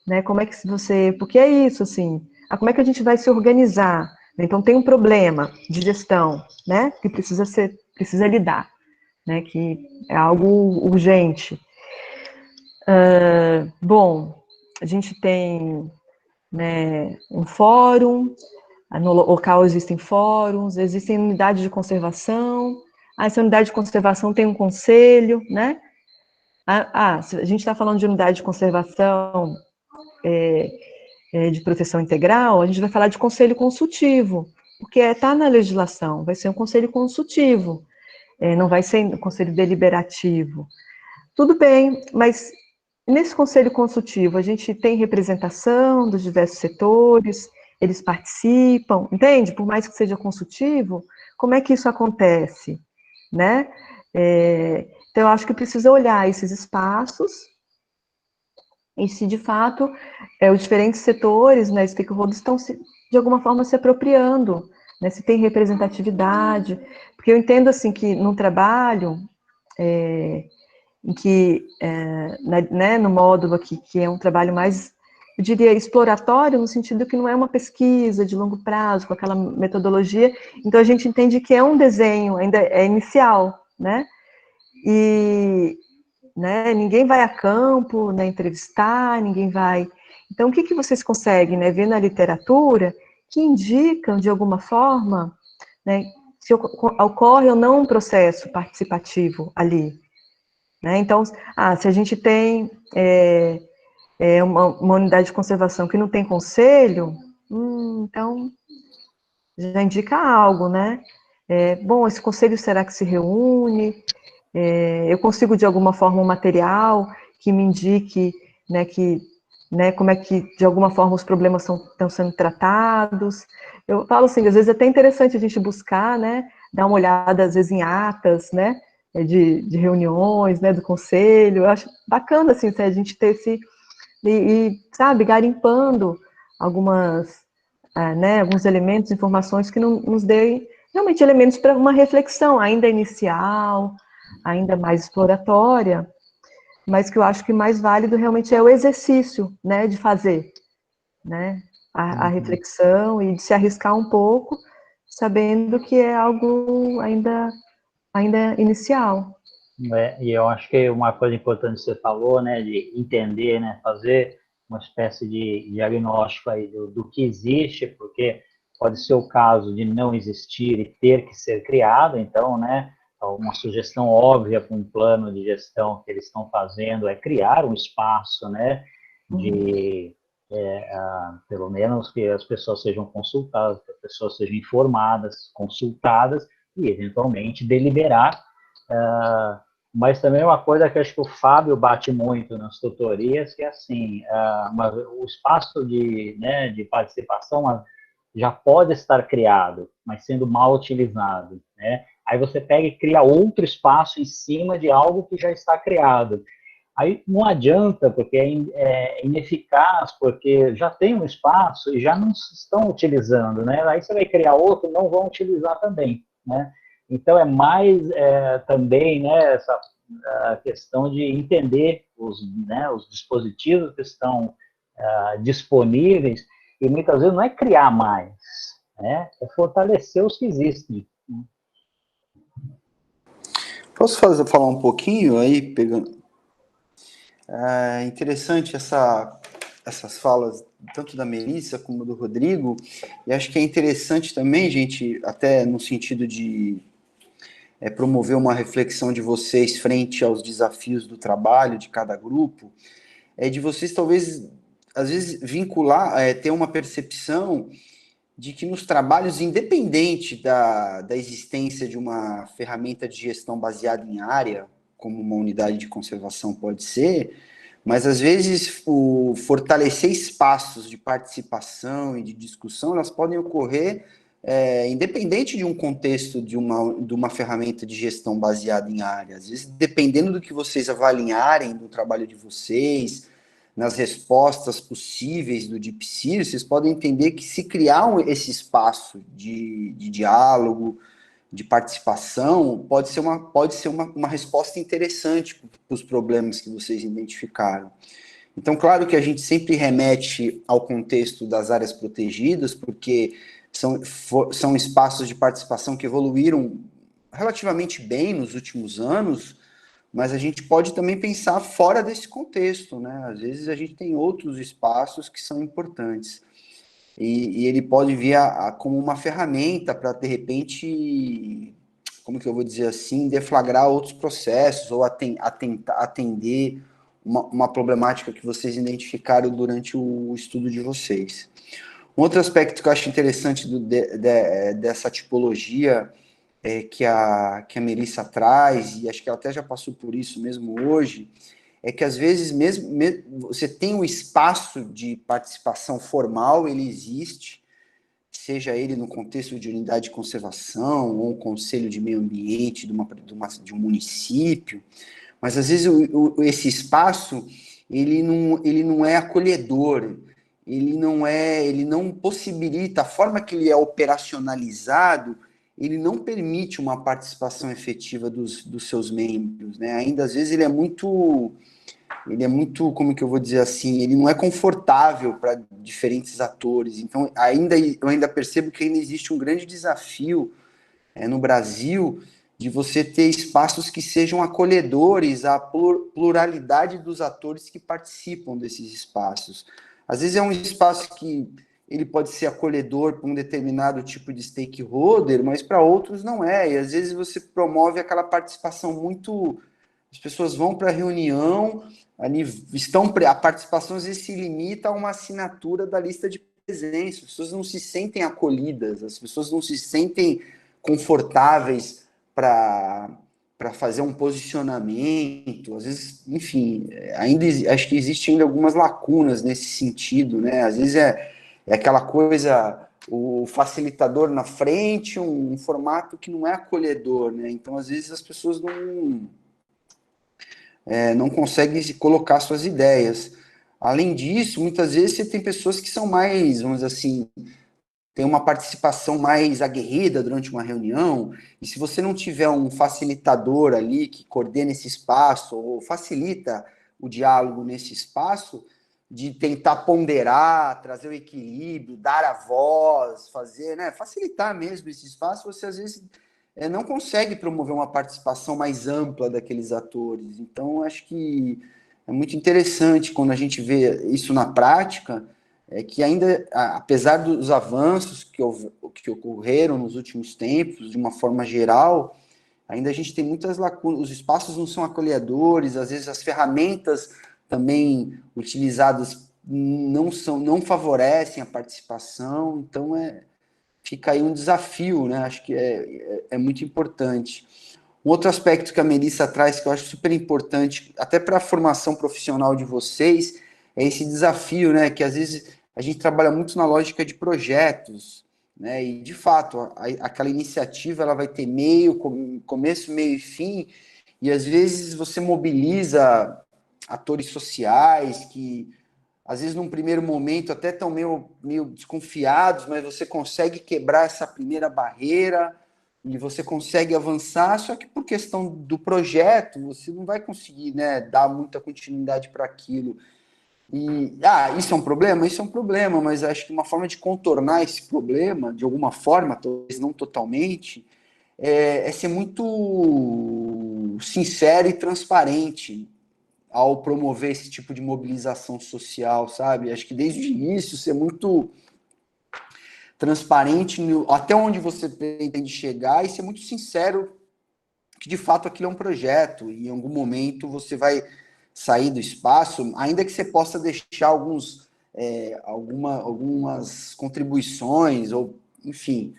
C: né? Como é que você... Porque é isso, assim, como é que a gente vai se organizar? Então, tem um problema de gestão, né, que precisa lidar, né, que é algo urgente. Bom, a gente tem, né, um fórum, no local existem fóruns, existem unidades de conservação, essa unidade de conservação tem um conselho, né? Se a gente está falando de unidade de conservação de proteção integral, a gente vai falar de conselho consultivo, porque está na legislação, vai ser um conselho consultivo, não vai ser um conselho deliberativo. Tudo bem, mas nesse conselho consultivo a gente tem representação dos diversos setores, eles participam, entende? Por mais que seja consultivo, como é que isso acontece, né? Então, eu acho que precisa olhar esses espaços e se, de fato, os diferentes setores, né, stakeholders estão, de alguma forma, se apropriando, né, se tem representatividade, porque eu entendo, assim, que no trabalho, em que, né, no módulo aqui, que é um trabalho mais, eu diria, exploratório, no sentido que não é uma pesquisa de longo prazo, com aquela metodologia, então a gente entende que é um desenho, ainda é inicial, né, e, né, ninguém vai a campo, né, entrevistar, ninguém vai... Então, o que vocês conseguem, né, ver na literatura que indicam, de alguma forma, né, se ocorre ou não um processo participativo ali, né? Então, se a gente tem uma unidade de conservação que não tem conselho, então já indica algo, né? Bom, esse conselho será que se reúne? Eu consigo, de alguma forma, um material que me indique, né, como é que, de alguma forma, os problemas estão sendo tratados. Eu falo assim, às vezes é até interessante a gente buscar, né, dar uma olhada, às vezes, em atas, né, de reuniões, né, do conselho. Eu acho bacana, assim, a gente ter sabe, garimpando alguns elementos, informações que nos deem realmente elementos para uma reflexão ainda inicial, ainda mais exploratória, mas que eu acho que mais válido realmente é o exercício, né, de fazer, né, a reflexão e de se arriscar um pouco, sabendo que é algo ainda inicial.
A: E eu acho que uma coisa importante que você falou, né, de entender, né, fazer uma espécie de diagnóstico aí do que existe, porque pode ser o caso de não existir e ter que ser criado, então, né, uma sugestão óbvia para um plano de gestão que eles estão fazendo é criar um espaço, né, de, pelo menos que as pessoas sejam consultadas, que as pessoas sejam informadas, consultadas e, eventualmente, deliberar. Mas também uma coisa que acho que o Fábio bate muito nas tutorias, que é assim, o espaço né, de participação já pode estar criado, mas sendo mal utilizado, né? Aí você pega e cria outro espaço em cima de algo que já está criado. Aí não adianta, porque é ineficaz, porque já tem um espaço e já não se estão utilizando, né? Aí você vai criar outro e não vão utilizar também, né? Então é mais também, né, essa questão de entender os dispositivos que estão disponíveis e muitas vezes não é criar mais, né? É fortalecer os que existem.
B: Posso falar um pouquinho aí, pegando... É interessante essas falas, tanto da Melissa como do Rodrigo, e acho que é interessante também, gente, até no sentido de promover uma reflexão de vocês frente aos desafios do trabalho de cada grupo, de vocês talvez, às vezes, vincular, ter uma percepção de que nos trabalhos, independente da existência de uma ferramenta de gestão baseada em área, como uma unidade de conservação pode ser, mas às vezes o fortalecer espaços de participação e de discussão, elas podem ocorrer independente de um contexto de uma ferramenta de gestão baseada em área. Às vezes, dependendo do que vocês avaliarem do trabalho de vocês, nas respostas possíveis do DeepSeek, vocês podem entender que se criar esse espaço de diálogo, de participação, pode ser uma resposta interessante para os problemas que vocês identificaram. Então, claro que a gente sempre remete ao contexto das áreas protegidas, porque são espaços de participação que evoluíram relativamente bem nos últimos anos, mas a gente pode também pensar fora desse contexto, né? Às vezes a gente tem outros espaços que são importantes. E ele pode vir como uma ferramenta para, de repente, como que eu vou dizer assim, deflagrar outros processos ou atender uma problemática que vocês identificaram durante o estudo de vocês. Um outro aspecto que eu acho interessante dessa tipologia que a Melissa traz, e acho que ela até já passou por isso mesmo hoje, é que às vezes mesmo você tem um espaço de participação formal, ele existe, seja ele no contexto de unidade de conservação ou um conselho de meio ambiente de um município, mas às vezes esse espaço ele não é acolhedor, ele não possibilita, a forma que ele é operacionalizado, ele não permite uma participação efetiva dos seus membros, né? Ainda às vezes ele é muito, como que eu vou dizer assim, ele não é confortável para diferentes atores. Então, eu ainda percebo que ainda existe um grande desafio no Brasil de você ter espaços que sejam acolhedores à pluralidade dos atores que participam desses espaços. Às vezes é um espaço que ele pode ser acolhedor para um determinado tipo de stakeholder, mas para outros não é. E às vezes você promove aquela participação muito... As pessoas vão para a reunião, a participação às vezes se limita a uma assinatura da lista de presença. As pessoas não se sentem acolhidas, as pessoas não se sentem confortáveis para fazer um posicionamento, às vezes, enfim, acho que existem ainda algumas lacunas nesse sentido, né? Às vezes é aquela coisa, o facilitador na frente, um formato que não é acolhedor, né? Então, às vezes, as pessoas não conseguem colocar suas ideias. Além disso, muitas vezes você tem pessoas que são mais, vamos dizer assim, tem uma participação mais aguerrida durante uma reunião, e se você não tiver um facilitador ali que coordena esse espaço, ou facilita o diálogo nesse espaço, de tentar ponderar, trazer o equilíbrio, dar a voz, fazer, né, facilitar mesmo esse espaço, você às vezes não consegue promover uma participação mais ampla daqueles atores. Então, acho que é muito interessante quando a gente vê isso na prática, é que ainda, apesar dos avanços que ocorreram nos últimos tempos, de uma forma geral, ainda a gente tem muitas lacunas, os espaços não são acolhedores, às vezes as ferramentas também utilizadas não favorecem a participação, então fica aí um desafio, né? Acho que é muito importante. Um outro aspecto que a Melissa traz, que eu acho super importante, até para a formação profissional de vocês, é esse desafio, né? Que às vezes a gente trabalha muito na lógica de projetos, né? E, de fato, aquela iniciativa ela vai ter começo, meio e fim, e às vezes você mobiliza atores sociais que, às vezes, num primeiro momento, até estão meio desconfiados, mas você consegue quebrar essa primeira barreira e você consegue avançar, só que por questão do projeto, você não vai conseguir, né, dar muita continuidade para aquilo. E, isso é um problema? Isso é um problema, mas acho que uma forma de contornar esse problema, de alguma forma, talvez não totalmente, é ser muito sincero e transparente ao promover esse tipo de mobilização social, sabe? Acho que desde o início ser muito transparente até onde você pretende chegar e ser muito sincero que de fato aquilo é um projeto e em algum momento você vai sair do espaço, ainda que você possa deixar algumas contribuições ou, enfim,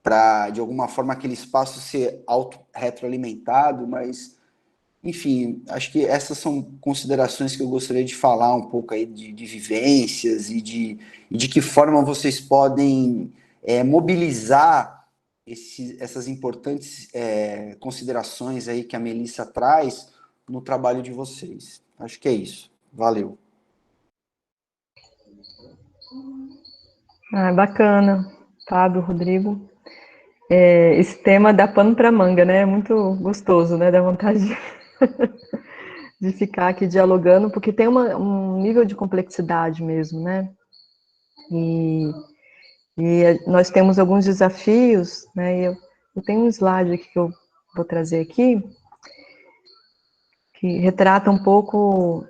B: para de alguma forma aquele espaço ser auto-retroalimentado, mas enfim, acho que essas são considerações que eu gostaria de falar um pouco aí de vivências e de que forma vocês podem mobilizar essas importantes considerações aí que a Melissa traz no trabalho de vocês. Acho que é isso. Valeu.
C: Bacana, Fábio, Rodrigo. Esse tema dá pano para manga, né? É muito gostoso, né? Dá vontade de ficar aqui dialogando, porque tem um nível de complexidade mesmo, né? E nós temos alguns desafios, né? Eu tenho um slide aqui que eu vou trazer aqui, que retrata um pouco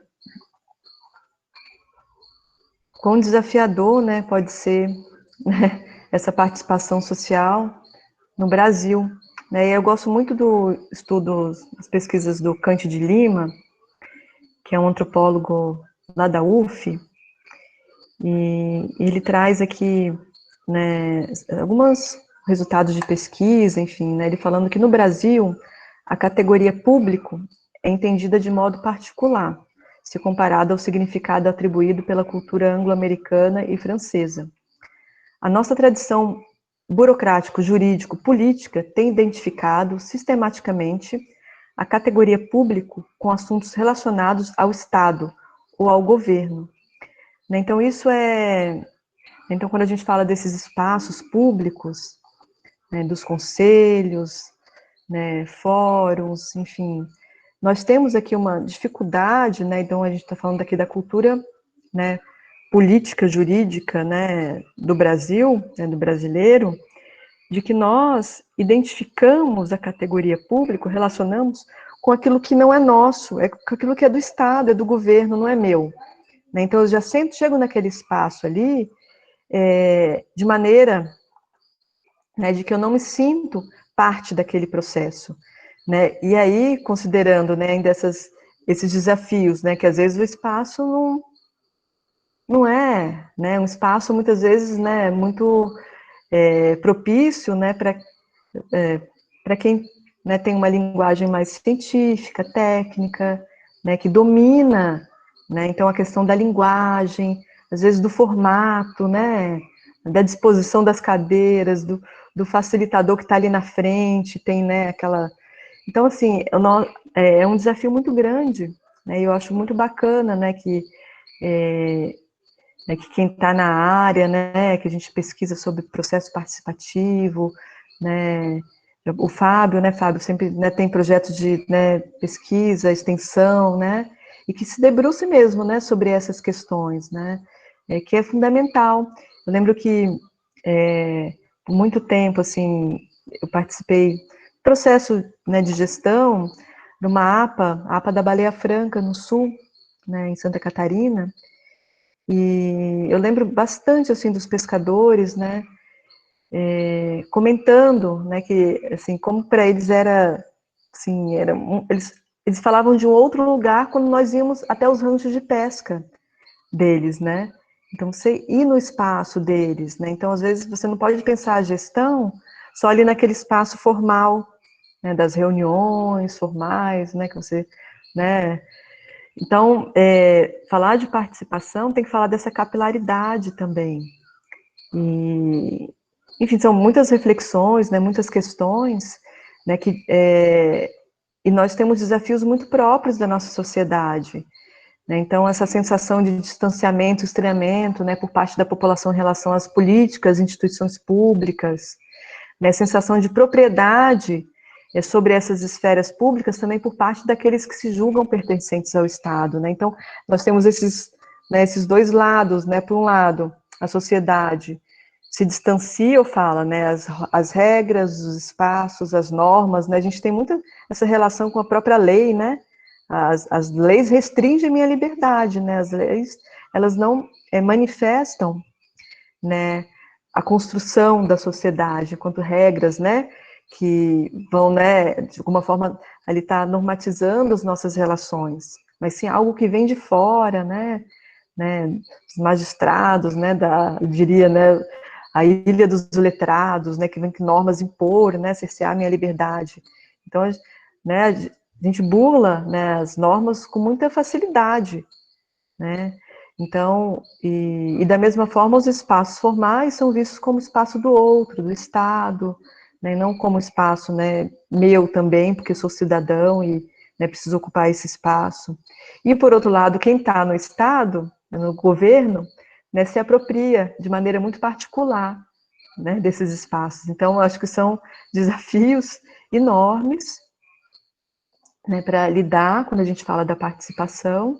C: quão desafiador, né, pode ser, né, essa participação social no Brasil. Né? E eu gosto muito do estudo, das pesquisas do Cante de Lima, que é um antropólogo lá da UF, e ele traz aqui, né, alguns resultados de pesquisa, enfim, né, ele falando que no Brasil a categoria público é entendida de modo particular, se comparada ao significado atribuído pela cultura anglo-americana e francesa. A nossa tradição burocrático-jurídico-política tem identificado sistematicamente a categoria público com assuntos relacionados ao Estado ou ao governo. Então, então, quando a gente fala desses espaços públicos, né, dos conselhos, né, fóruns, enfim, nós temos aqui uma dificuldade, né, então a gente está falando aqui da cultura, né, política, jurídica, né, do Brasil, né, do brasileiro, de que nós identificamos a categoria público, relacionamos com aquilo que não é nosso, com aquilo que é do Estado, é do governo, não é meu. Né? Então, eu já sempre chego naquele espaço ali, de maneira, né, de que eu não me sinto parte daquele processo. Né? E aí, considerando, né, ainda esses desafios, né, que às vezes o espaço não é, né, um espaço muitas vezes, né, muito propício, né, para quem, né, tem uma linguagem mais científica, técnica, né, que domina, né, então a questão da linguagem, às vezes do formato, né, da disposição das cadeiras, do facilitador que está ali na frente, tem, né, aquela... Então, assim, é um desafio muito grande, né, e eu acho muito bacana, né, que quem está na área, né, que a gente pesquisa sobre processo participativo, né, o Fábio, né, Fábio sempre, né, tem projetos de, né, pesquisa, extensão, né, e que se debruce mesmo, né, sobre essas questões, né, que é fundamental. Eu lembro que, por muito tempo, assim, eu participei do processo, né, de gestão numa APA, a APA da Baleia Franca, no Sul, né, em Santa Catarina, E eu lembro bastante, assim, dos pescadores, né, comentando, né, que, assim, como para eles era, assim, eles falavam de um outro lugar quando nós íamos até os ranchos de pesca deles, né? Então, você ir no espaço deles, né? Então, às vezes, você não pode pensar a gestão só ali naquele espaço formal, né, das reuniões formais, né, que você, né? Então, falar de participação tem que falar dessa capilaridade também. E, enfim, são muitas reflexões, né, muitas questões, né, e nós temos desafios muito próprios da nossa sociedade, né? Então, essa sensação de distanciamento, estranhamento, né, por parte da população em relação às políticas, instituições públicas, né, a sensação de propriedade sobre essas esferas públicas também por parte daqueles que se julgam pertencentes ao Estado, né? Então, nós temos esses dois lados, né? Por um lado, a sociedade se distancia ou fala, né? As regras, os espaços, as normas, né? A gente tem muita essa relação com a própria lei, né? As leis restringem minha liberdade, né? As leis, elas não manifestam, né, a construção da sociedade, enquanto regras, né, que vão, né, de alguma forma, ali tá normatizando as nossas relações, mas sim algo que vem de fora, né, os magistrados, né, eu diria, né, a ilha dos letrados, né, que vem com normas impor, né, cercear minha liberdade. Então, né, a gente burla, né, as normas com muita facilidade, né? Então, e da mesma forma, os espaços formais são vistos como espaço do outro, do Estado, né, não como espaço, né, meu também, porque sou cidadão e, né, preciso ocupar esse espaço. E, por outro lado, quem está no Estado, no governo, né, se apropria de maneira muito particular, né, desses espaços. Então, eu acho que são desafios enormes, né, para lidar quando a gente fala da participação.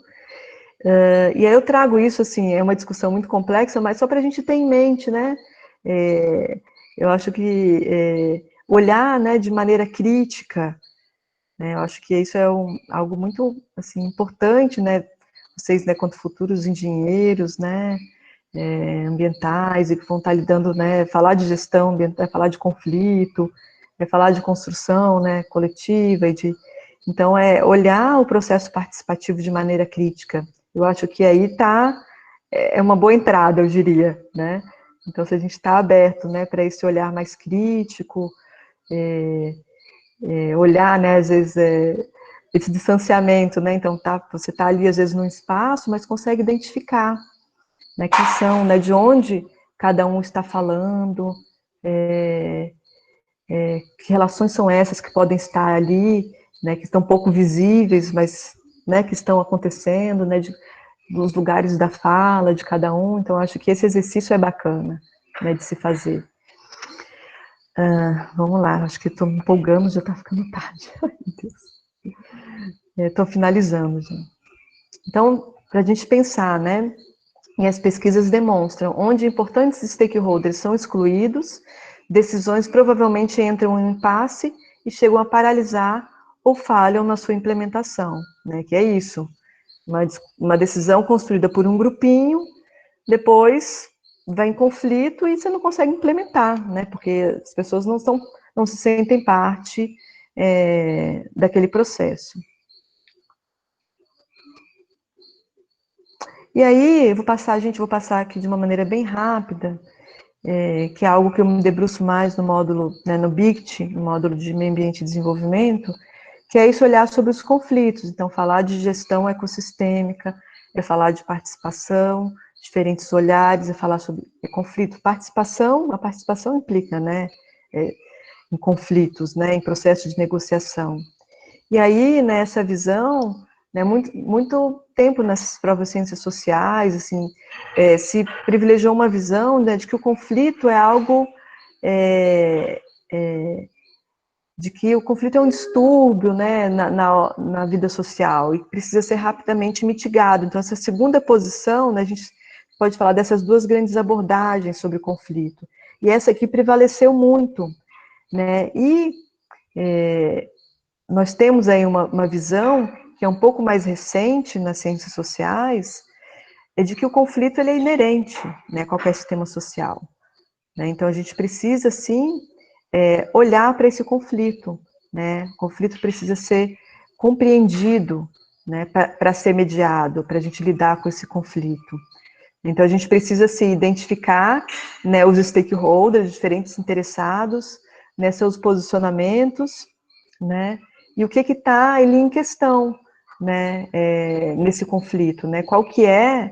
C: E aí eu trago isso, assim, é uma discussão muito complexa, mas só para a gente ter em mente, né? Eu acho que olhar, né, de maneira crítica, né? Eu acho que isso é algo muito, assim, importante, né? Vocês, né, quanto futuros engenheiros, né, ambientais e que vão estar lidando, né, falar de gestão ambiental, falar de conflito, falar de construção, né, coletiva então olhar o processo participativo de maneira crítica. Eu acho que aí é uma boa entrada, eu diria, né? Então, se a gente está aberto, né, para esse olhar mais crítico, olhar, né, às vezes, esse distanciamento, né? Então, você está ali, às vezes, num espaço, mas consegue identificar, né, quem são, né, de onde cada um está falando, que relações são essas que podem estar ali, né, que estão pouco visíveis, mas, né, que estão acontecendo, né, dos lugares da fala de cada um. Então, acho que esse exercício é bacana, né, de se fazer. Vamos lá, acho que estou me empolgando, já está ficando tarde. Ai, meu Deus. Estou finalizando, gente. Então, para a gente pensar, né, e as pesquisas demonstram onde importantes stakeholders são excluídos, decisões provavelmente entram em impasse e chegam a paralisar ou falham na sua implementação, né, que é isso. Uma decisão construída por um grupinho, depois vai em conflito e você não consegue implementar, né? Porque as pessoas não se sentem parte daquele processo. E aí, vou passar aqui de uma maneira bem rápida, que é algo que eu me debruço mais no módulo, né, no BICT, no módulo de Meio Ambiente e Desenvolvimento, que é isso, olhar sobre os conflitos. Então, falar de gestão ecossistêmica, é falar de participação, diferentes olhares, é falar sobre conflito. A participação implica, né, em conflitos, né, em processo de negociação. E aí, nessa visão, né, muito tempo nessas provas de ciências sociais, assim, se privilegiou uma visão, né, de que o conflito é algo de que o conflito é um distúrbio, né, na vida social e precisa ser rapidamente mitigado. Então, essa segunda posição, né, a gente pode falar dessas duas grandes abordagens sobre o conflito. E essa aqui prevaleceu muito, né, e nós temos aí uma visão que é um pouco mais recente nas ciências sociais, é de que o conflito ele é inerente, né, a qualquer sistema social, né? Então a gente precisa, sim, olhar para esse conflito, né? O conflito precisa ser compreendido, né, para ser mediado, para a gente lidar com esse conflito. Então a gente precisa se identificar, né, os stakeholders, diferentes interessados, né, seus posicionamentos, né, e o que está ali em questão, né, nesse conflito, né? Qual que é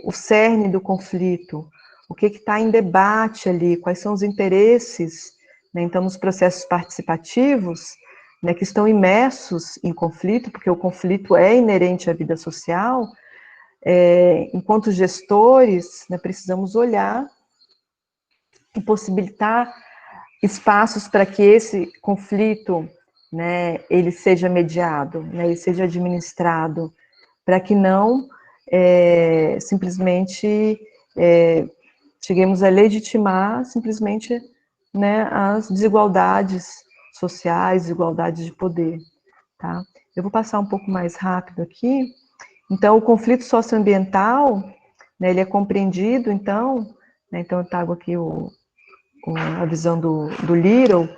C: o cerne do conflito, o que está em debate ali, quais são os interesses, né? Então, nos processos participativos, né, que estão imersos em conflito, porque o conflito é inerente à vida social, enquanto gestores, né, precisamos olhar e possibilitar espaços para que esse conflito, né, ele seja mediado, né, ele seja administrado, para que não simplesmente cheguemos a legitimar simplesmente, né, as desigualdades sociais, desigualdades de poder, tá? Eu vou passar um pouco mais rápido aqui. Então, o conflito socioambiental, né, ele é compreendido, então, né, então eu trago aqui a visão do Little,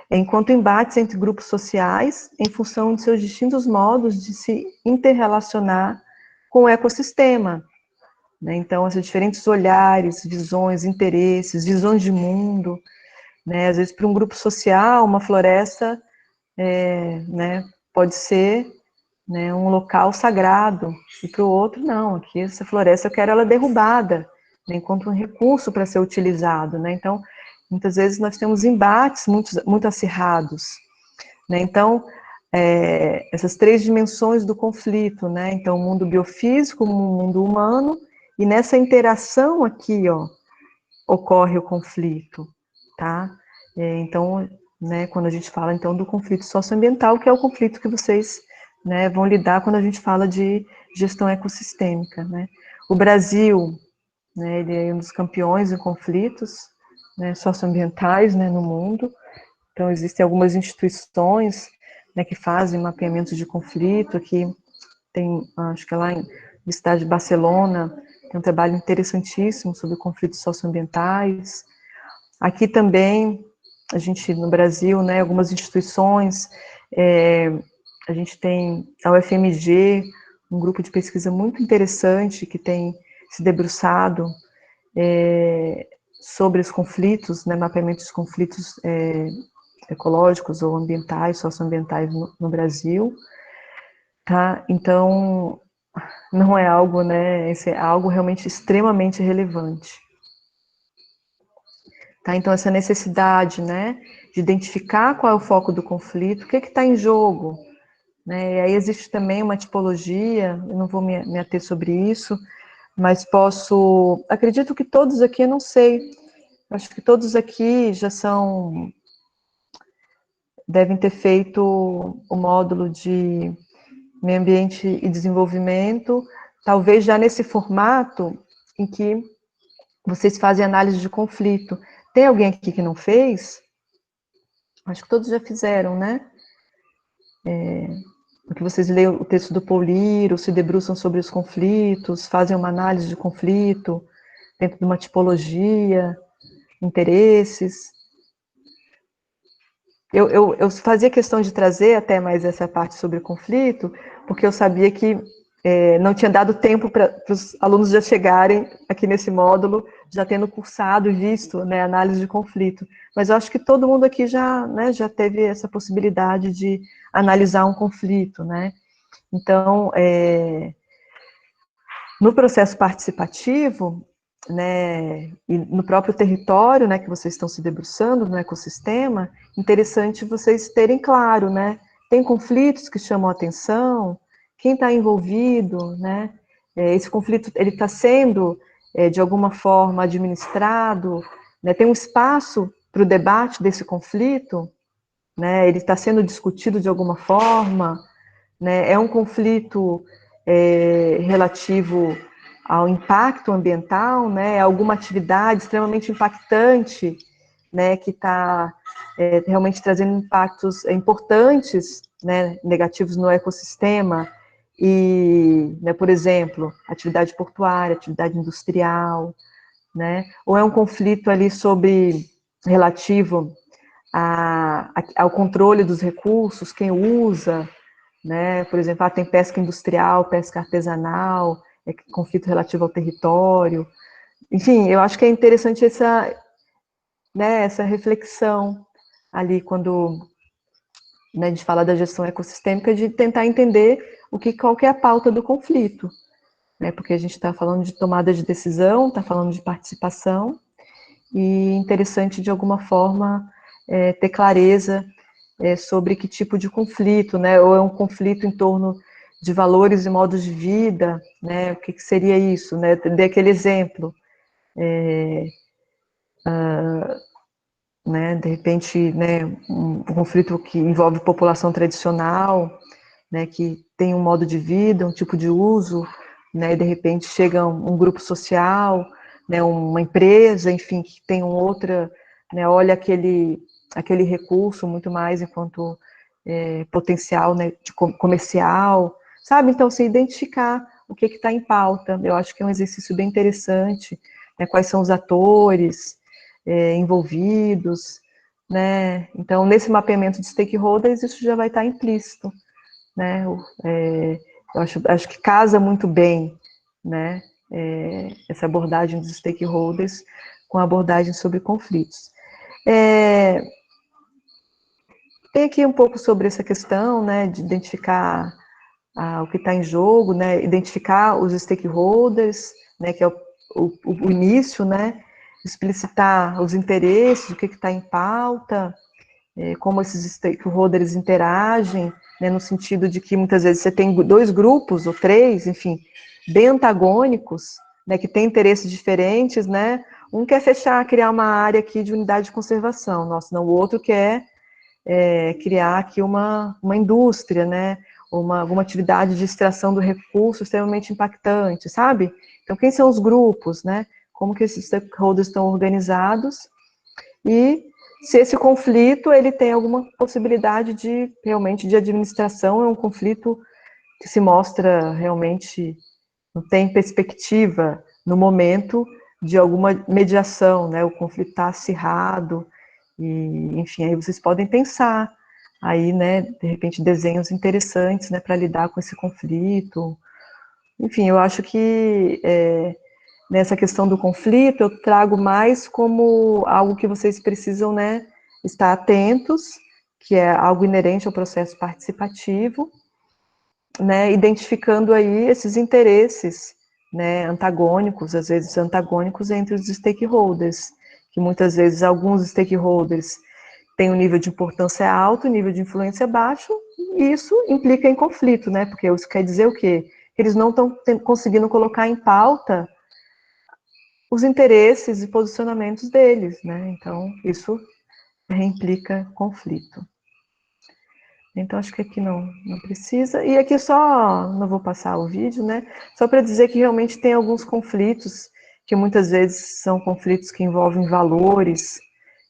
C: enquanto embates entre grupos sociais em função de seus distintos modos de se interrelacionar com o ecossistema, né? Então, esses diferentes olhares, visões, interesses, visões de mundo, né? Às vezes, para um grupo social, uma floresta né, pode ser, né, um local sagrado, e para o outro, não, aqui essa floresta eu quero ela derrubada, né, enquanto um recurso para ser utilizado, né? Então, muitas vezes nós temos embates muito acirrados, né? Então, essas três dimensões do conflito, né? Então, o mundo biofísico, o mundo humano, e nessa interação aqui, ó, ocorre o conflito, tá? Então, né, quando a gente fala, então, do conflito socioambiental, que é o conflito que vocês, né, vão lidar quando a gente fala de gestão ecossistêmica, né? O Brasil, né, ele é um dos campeões em conflitos, né, socioambientais, né, no mundo. Então, existem algumas instituições, né, que fazem mapeamento de conflito. Aqui tem, acho que é lá no estado de Barcelona, tem um trabalho interessantíssimo sobre conflitos socioambientais. Aqui também, a gente, no Brasil, né, algumas instituições, a gente tem a UFMG, um grupo de pesquisa muito interessante que tem se debruçado sobre os conflitos, né, mapeamento dos conflitos ecológicos ou ambientais, socioambientais no Brasil, tá? Então, não é algo, né, esse é algo realmente extremamente relevante. Tá? Então, essa necessidade, né, de identificar qual é o foco do conflito, o que está em jogo, né? E aí existe também uma tipologia, eu não vou me ater sobre isso, mas acredito que todos aqui, eu não sei, acho que todos aqui devem ter feito o módulo de meio ambiente e desenvolvimento, talvez já nesse formato em que vocês fazem análise de conflito. Tem alguém aqui que não fez? Acho que todos já fizeram, né? Porque vocês leem o texto do Paul Liro, se debruçam sobre os conflitos, fazem uma análise de conflito dentro de uma tipologia, interesses. Eu fazia questão de trazer até mais essa parte sobre conflito, porque eu sabia que não tinha dado tempo para os alunos já chegarem aqui nesse módulo, já tendo cursado e visto, né, análise de conflito. Mas eu acho que todo mundo aqui já, né, já teve essa possibilidade de analisar um conflito, né? Então, no processo participativo, né, e no próprio território, né, que vocês estão se debruçando no ecossistema, interessante vocês terem claro, né, tem conflitos que chamam a atenção, quem está envolvido, né, esse conflito, ele está sendo, de alguma forma, administrado, né, tem um espaço para o debate desse conflito, né, ele está sendo discutido de alguma forma, né, é um conflito relativo ao impacto ambiental, né, alguma atividade extremamente impactante, né, que está realmente trazendo impactos importantes, né, negativos no ecossistema, e, né, por exemplo, atividade portuária, atividade industrial, né? Ou é um conflito ali relativo ao controle dos recursos, quem usa, né? Por exemplo, tem pesca industrial, pesca artesanal, é conflito relativo ao território. Enfim, eu acho que é interessante essa reflexão ali quando, né, a gente fala da gestão ecossistêmica, de tentar entender qual que é a pauta do conflito, né? Porque a gente está falando de tomada de decisão, está falando de participação, e interessante de alguma forma ter clareza sobre que tipo de conflito, né? Ou é um conflito em torno de valores e modos de vida, né? O que seria isso, né? Dei aquele exemplo, né? De repente, né? Um conflito que envolve população tradicional, né? Que tem um modo de vida, um tipo de uso, né? E de repente chega um grupo social, né? Uma empresa, enfim, que tem outra, né? Olha aquele recurso muito mais enquanto potencial, né, comercial, sabe? Então, se identificar o que está em pauta, eu acho que é um exercício bem interessante, né? Quais são os atores envolvidos, né? Então, nesse mapeamento de stakeholders, isso já vai estar implícito, né? Eu acho que casa muito bem, né? Essa abordagem dos stakeholders com a abordagem sobre conflitos. Tem aqui um pouco sobre essa questão, né, de identificar o que está em jogo, né, identificar os stakeholders, né, que é o início, né, explicitar os interesses, o que está em pauta, como esses stakeholders interagem, né, no sentido de que muitas vezes você tem 2 grupos, ou 3, enfim, bem antagônicos, né, que têm interesses diferentes, né, um quer criar uma área aqui de unidade de conservação, não, o outro quer criar aqui uma indústria, né, alguma atividade de extração do recurso extremamente impactante, sabe? Então, quem são os grupos, né? Como que esses stakeholders estão organizados? E se esse conflito, ele tem alguma possibilidade realmente de administração, é um conflito que se mostra realmente, não tem perspectiva no momento de alguma mediação, né? O conflito está acirrado, e, enfim, aí vocês podem pensar aí, né, de repente, desenhos interessantes, né, para lidar com esse conflito. Enfim, eu acho que nessa questão do conflito, eu trago mais como algo que vocês precisam, né, estar atentos, que é algo inerente ao processo participativo, né, identificando aí esses interesses, né, antagônicos, às vezes antagônicos entre os stakeholders, que muitas vezes alguns stakeholders têm um nível de importância alto, nível de influência baixo, e isso implica em conflito, né, porque isso quer dizer o quê? Eles não estão conseguindo colocar em pauta os interesses e posicionamentos deles, né, então isso implica conflito. Então, acho que aqui não precisa. E aqui só, não vou passar o vídeo, né? Só para dizer que realmente tem alguns conflitos, que muitas vezes são conflitos que envolvem valores,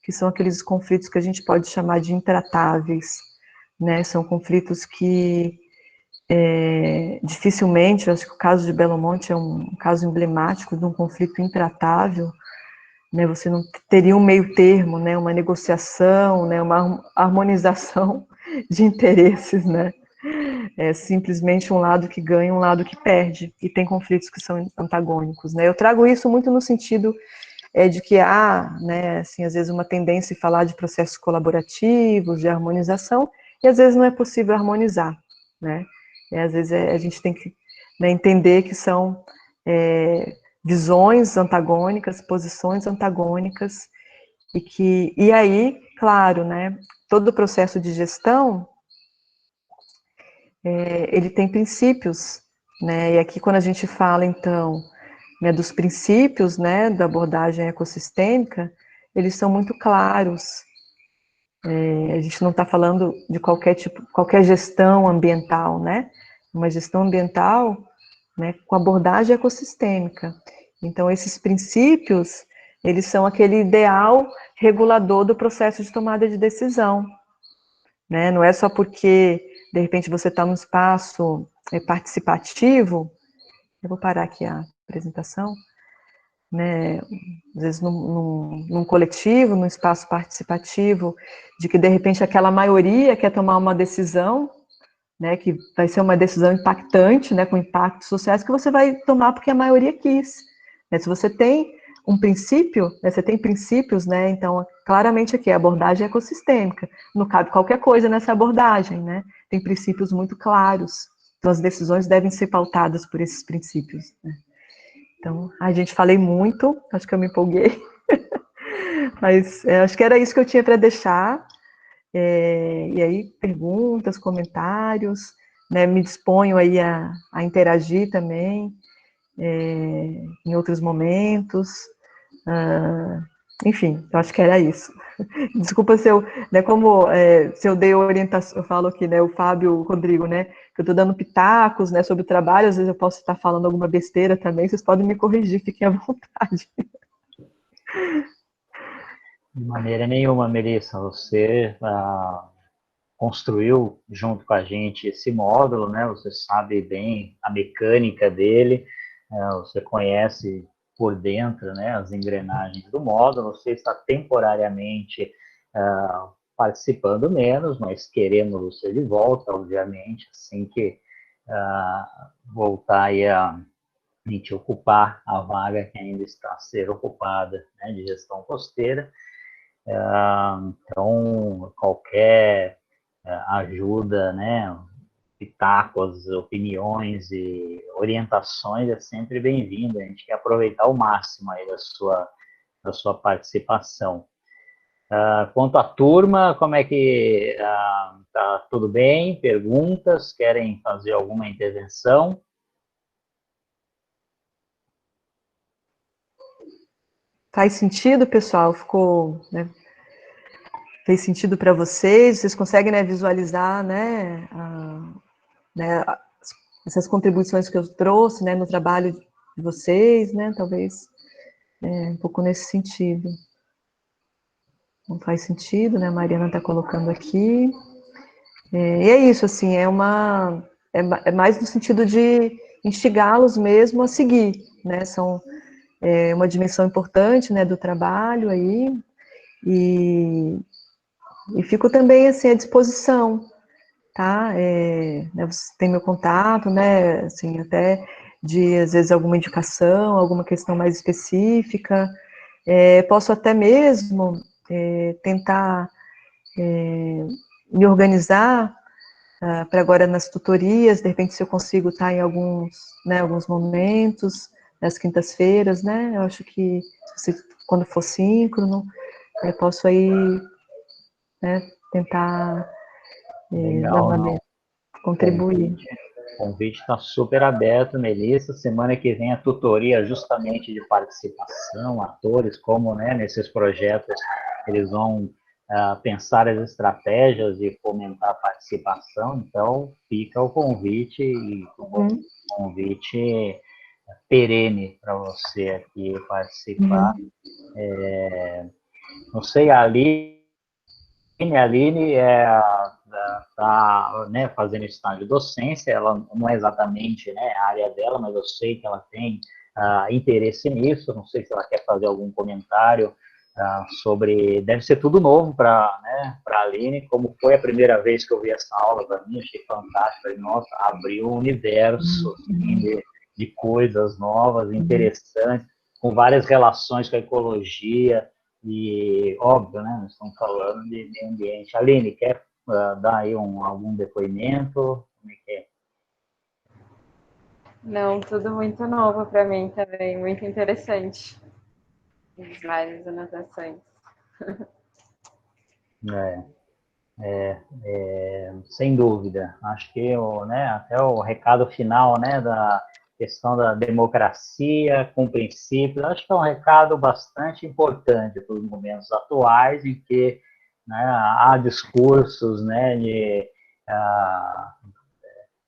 C: que são aqueles conflitos que a gente pode chamar de intratáveis, né? São conflitos que dificilmente, eu acho que o caso de Belo Monte é um caso emblemático de um conflito intratável, né? Você não teria um meio termo, né? Uma negociação, né? Uma harmonização de interesses, né? É simplesmente um lado que ganha, um lado que perde, e tem conflitos que são antagônicos, né? Eu trago isso muito no sentido de que há, né, assim, às vezes uma tendência em falar de processos colaborativos, de harmonização, e às vezes não é possível harmonizar, né? E às vezes a gente tem que, né, entender que são visões antagônicas, posições antagônicas, e aí, claro, né, todo o processo de gestão, ele tem princípios, né, e aqui quando a gente fala, então, né, dos princípios, né, da abordagem ecossistêmica, eles são muito claros. A gente não está falando de qualquer gestão ambiental, né, uma gestão ambiental, né, com abordagem ecossistêmica. Então, esses princípios, eles são aquele ideal regulador do processo de tomada de decisão, né? Não é só porque de repente você está num espaço participativo, eu vou parar aqui a apresentação, né, às vezes num coletivo, num espaço participativo, de que de repente aquela maioria quer tomar uma decisão, né, que vai ser uma decisão impactante, né, com impactos sociais, que você vai tomar porque a maioria quis. Né? Se você tem um princípio, né, você tem princípios, né, então claramente aqui a abordagem é ecossistêmica, não cabe qualquer coisa nessa abordagem, né, tem princípios muito claros, então as decisões devem ser pautadas por esses princípios. Né? Então, a gente falei muito, acho que eu me empolguei, mas acho que era isso que eu tinha para deixar. E aí, perguntas, comentários, né, me disponho aí a interagir também, em outros momentos, enfim, eu acho que era isso. Desculpa se eu, né, se eu dei orientação, eu falo aqui, né, o Fábio, o Rodrigo, né, que eu estou dando pitacos, né, sobre o trabalho, às vezes eu posso estar falando alguma besteira também, vocês podem me corrigir, fiquem à vontade.
A: De maneira nenhuma, Melissa, você construiu junto com a gente esse módulo, né? Você sabe bem a mecânica dele, você conhece por dentro, né, as engrenagens do módulo, você está temporariamente participando menos, mas queremos você de volta, obviamente, assim que voltar aí a gente ocupar a vaga que ainda está a ser ocupada, né, de gestão costeira. Então, qualquer ajuda, né, pitacos, opiniões e orientações é sempre bem-vinda. A gente quer aproveitar o máximo aí da sua participação. Quanto à turma, como é que tá tudo bem? Perguntas? Querem fazer alguma intervenção?
C: Faz sentido, pessoal? Ficou, né, fez sentido para vocês? Vocês conseguem, né, visualizar, né, essas contribuições que eu trouxe, né, no trabalho de vocês, né? Talvez um pouco nesse sentido. Não faz sentido, né? A Mariana está colocando aqui. E é isso, assim, é mais no sentido de instigá-los mesmo a seguir, né? São uma dimensão importante, né, do trabalho aí, e fico também, assim, à disposição, tá? Né, você tem meu contato, né, assim, até de, às vezes, alguma indicação, alguma questão mais específica, posso até mesmo tentar me organizar para agora nas tutorias, de repente se eu consigo estar em alguns momentos, nas quintas-feiras, né, eu acho que quando for síncrono, eu posso aí, né, tentar
A: Legal,
C: contribuir.
A: O convite está super aberto, Melissa. Semana que vem a tutoria justamente de participação, atores, como, né, nesses projetos eles vão pensar as estratégias e fomentar a participação. Então, fica o convite, e convite perene para você aqui participar. Não sei, a Aline está, né, fazendo estágio de docência, ela não é exatamente, né, a área dela, mas eu sei que ela tem interesse nisso, não sei se ela quer fazer algum comentário sobre, deve ser tudo novo para, né, a Aline, como foi a primeira vez que eu vi essa aula para mim, achei fantástico, nossa, abriu um universo assim, de coisas novas, interessantes, com várias relações com a ecologia, e, óbvio, né, nós estamos falando de meio ambiente. Aline, quer dar aí algum depoimento? Como é que é?
E: Não, tudo muito novo para mim também, muito interessante. Várias anotações.
A: Sem dúvida. Acho que né, até o recado final, né, da questão da democracia com princípios, acho que é um recado bastante importante para os momentos atuais, em que, né, há discursos, né, de,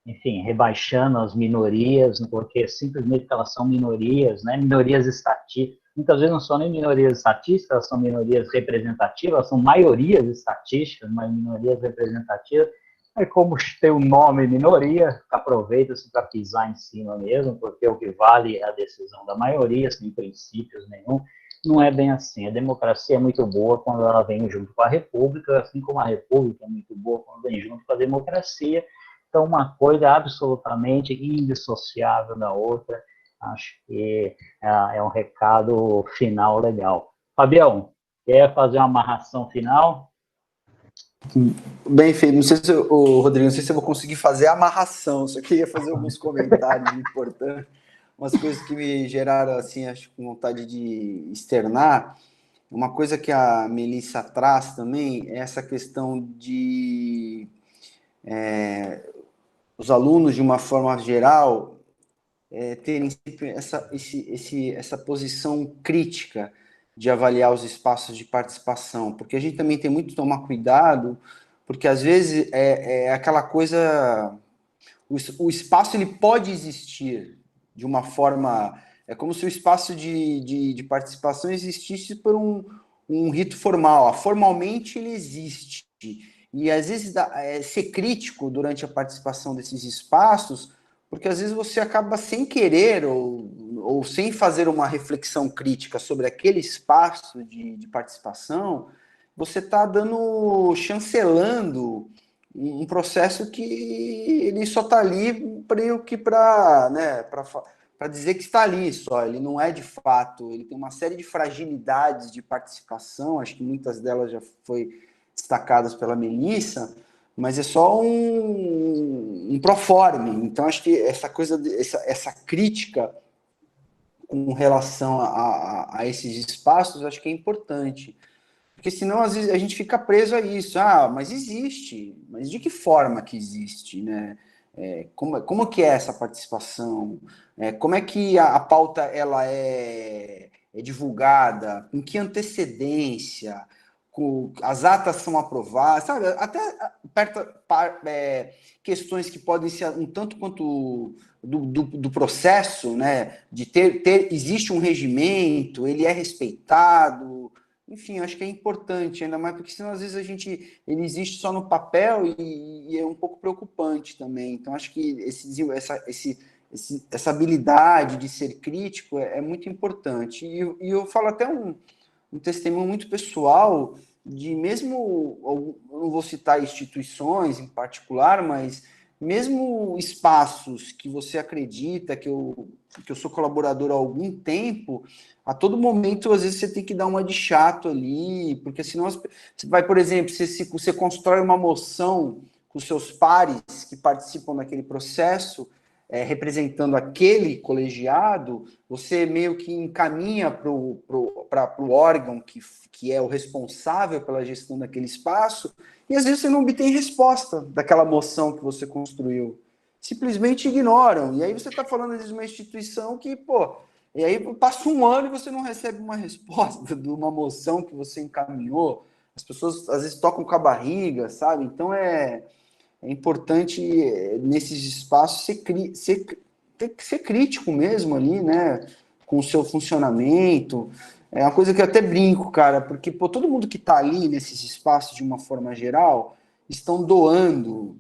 A: enfim, rebaixando as minorias, porque simplesmente elas são minorias, né, minorias estatísticas. Muitas vezes não são nem minorias estatísticas, elas são minorias representativas, elas são maiorias estatísticas, mas minorias representativas, É como tem o nome minoria, aproveita-se para pisar em cima mesmo, porque o que vale é a decisão da maioria, sem princípios nenhum. Não é bem assim. A democracia é muito boa quando ela vem junto com a república, assim como a república é muito boa quando vem junto com a democracia. Então, uma coisa é absolutamente indissociável da outra. Acho que é um recado final legal. Fabião, quer fazer uma amarração final?
B: Bem feito. Não sei se Rodrigo, não sei se eu vou conseguir fazer a amarração, só queria fazer alguns comentários importantes, umas coisas que me geraram, assim, acho com vontade de externar. Uma coisa que a Melissa traz também é essa questão de os alunos, de uma forma geral, terem sempre essa posição crítica de avaliar os espaços de participação, porque a gente também tem muito que tomar cuidado, porque às vezes é aquela coisa, o espaço ele pode existir de uma forma, é como se o espaço de participação existisse por um rito formal, formalmente ele existe, e às vezes ser crítico durante a participação desses espaços, porque às vezes você acaba sem querer ou sem fazer uma reflexão crítica sobre aquele espaço de participação, você está chancelando um processo que ele só está ali para dizer que está ali só, ele não é de fato, ele tem uma série de fragilidades de participação, acho que muitas delas já foi destacadas pela Melissa, mas é só um proforme. Então, acho que essa coisa, essa crítica com relação a esses espaços, acho que é importante. Porque senão, às vezes, a gente fica preso a isso. Mas existe. Mas de que forma que existe, né? Como que é essa participação? Como é que a pauta ela é divulgada? Com que antecedência? As atas são aprovadas, sabe? Até questões que podem ser um tanto quanto do processo, né? De existe um regimento, ele é respeitado, enfim, acho que é importante, ainda mais porque senão às vezes ele existe só no papel e é um pouco preocupante também. Então acho que essa habilidade de ser crítico é muito importante. E eu falo até um testemunho muito pessoal de mesmo, eu não vou citar instituições em particular, mas mesmo espaços que você acredita que eu sou colaborador há algum tempo, a todo momento, às vezes, você tem que dar uma de chato ali, porque senão você vai, por exemplo, você constrói uma moção com seus pares que participam daquele processo, representando aquele colegiado, você meio que encaminha para o órgão que é o responsável pela gestão daquele espaço, e às vezes você não obtém resposta daquela moção que você construiu. Simplesmente ignoram. E aí você está falando, às vezes, de uma instituição que, e aí passa um ano e você não recebe uma resposta de uma moção que você encaminhou. As pessoas, às vezes, tocam com a barriga, sabe? Então, é importante, nesses espaços, ter que ser crítico mesmo ali, né? Com o seu funcionamento. É uma coisa que eu até brinco, cara, porque todo mundo que está ali nesses espaços, de uma forma geral, estão doando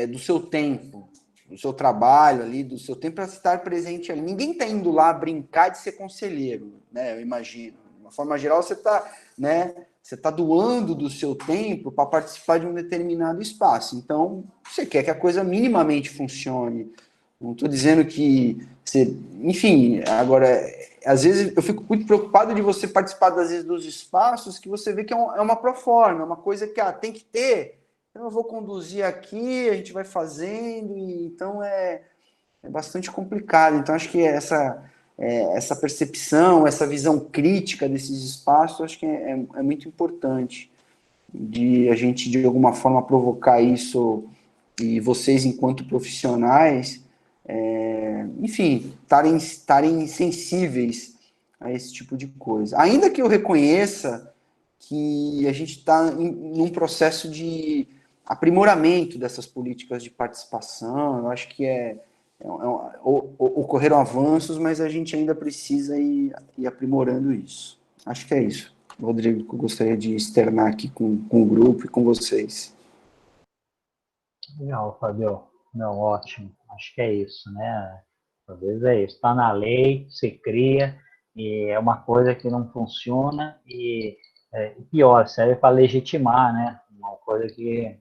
B: do seu tempo, do seu trabalho ali, do seu tempo para estar presente ali. Ninguém está indo lá brincar de ser conselheiro, né? Eu imagino. De uma forma geral, você está, né? Você está doando do seu tempo para participar de um determinado espaço. Então, você quer que a coisa minimamente funcione. Não estou dizendo que você... Enfim, agora, às vezes eu fico muito preocupado de você participar, às vezes, dos espaços que você vê que é uma proforma, é uma coisa que tem que ter. Eu vou conduzir aqui, a gente vai fazendo, então é bastante complicado. Então, acho que essa percepção, essa visão crítica desses espaços, acho que é muito importante de a gente, de alguma forma, provocar isso, e vocês, enquanto profissionais, enfim, estarem sensíveis a esse tipo de coisa. Ainda que eu reconheça que a gente está num processo de aprimoramento dessas políticas de participação, eu acho que ocorreram avanços, mas a gente ainda precisa ir aprimorando isso. Acho que é isso, Rodrigo, que eu gostaria de externar aqui com o grupo e com vocês.
A: Legal, Fabio. Não, ótimo. Acho que é isso, né? Às vezes é isso. Está na lei, se cria, e é uma coisa que não funciona, e pior, serve para legitimar, né? Uma coisa que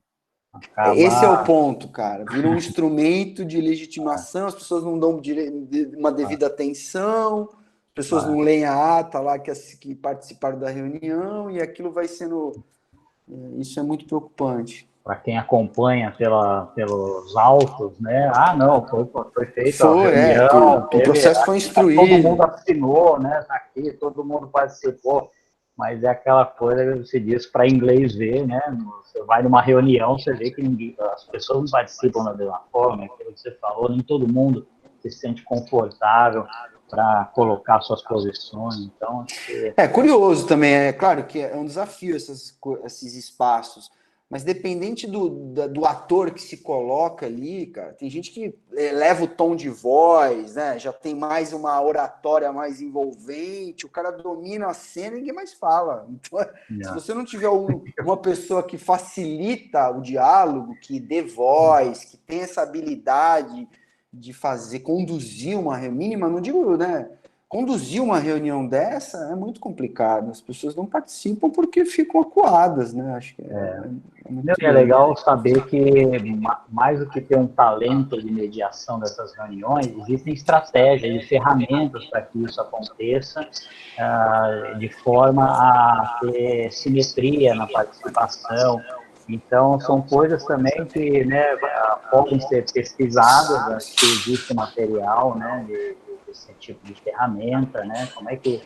B: Esse é o
A: acaba.
B: ponto, cara. Vira um instrumento de legitimação, as pessoas não dão uma devida atenção, as pessoas não leem a ata lá que participaram da reunião, e aquilo vai sendo. Isso é muito preocupante.
A: Para quem acompanha pelos autos, né? Ah, não, foi feita a
B: Que
A: reunião,
B: o
A: teve,
B: processo foi
A: todo mundo
B: instruído.
A: assinou, né? Tá aqui, todo mundo participou, mas é aquela coisa que se diz para inglês ver, né? Você vai numa reunião, você vê que as pessoas não participam da mesma forma, aquilo que você falou, nem todo mundo se sente confortável para colocar suas posições, então acho que
B: É curioso também, é claro que é um desafio esses espaços, mas dependente do ator que se coloca ali, cara, tem gente que leva o tom de voz, né? Já tem mais uma oratória mais envolvente, o cara domina a cena e ninguém mais fala. Então, se você não tiver uma pessoa que facilita o diálogo, que dê voz, que tem essa habilidade de conduzir uma mínima, não digo, né? Conduzir uma reunião dessa é muito complicado. As pessoas não participam porque ficam acuadas, né? Acho que é muito
A: é
B: grande.
A: legal saber que, mais do que ter um talento de mediação dessas reuniões, existem estratégias e ferramentas para que isso aconteça, de forma a ter simetria na participação. Então, são coisas também que, né, podem ser pesquisadas, acho que existe material, né, desse tipo de ferramenta, né, como é que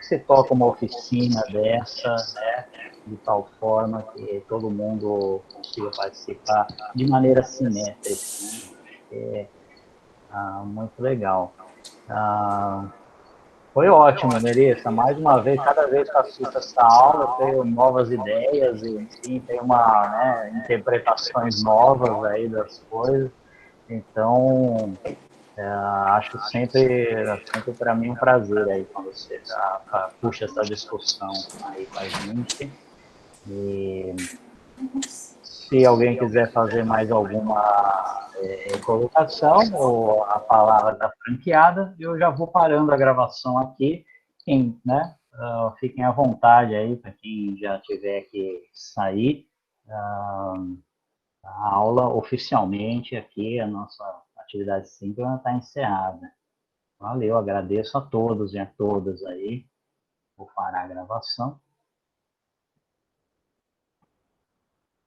A: se toca uma oficina dessa, né, de tal forma que todo mundo consiga participar de maneira simétrica, né? É, muito legal. Ah, foi ótimo, Melissa. Mais uma vez, cada vez que assisto essa aula, eu tenho novas ideias e, enfim, tem interpretações novas aí das coisas. Então, acho sempre para mim um prazer aí quando você puxa essa discussão aí com a gente. E se alguém quiser fazer mais alguma colocação ou a palavra da franqueada, eu já vou parando a gravação aqui. Né, fiquem à vontade aí para quem já tiver que sair. A aula oficialmente aqui, a nossa atividade síncrona está encerrada. Valeu, agradeço a todos e a todas aí. Vou parar a gravação.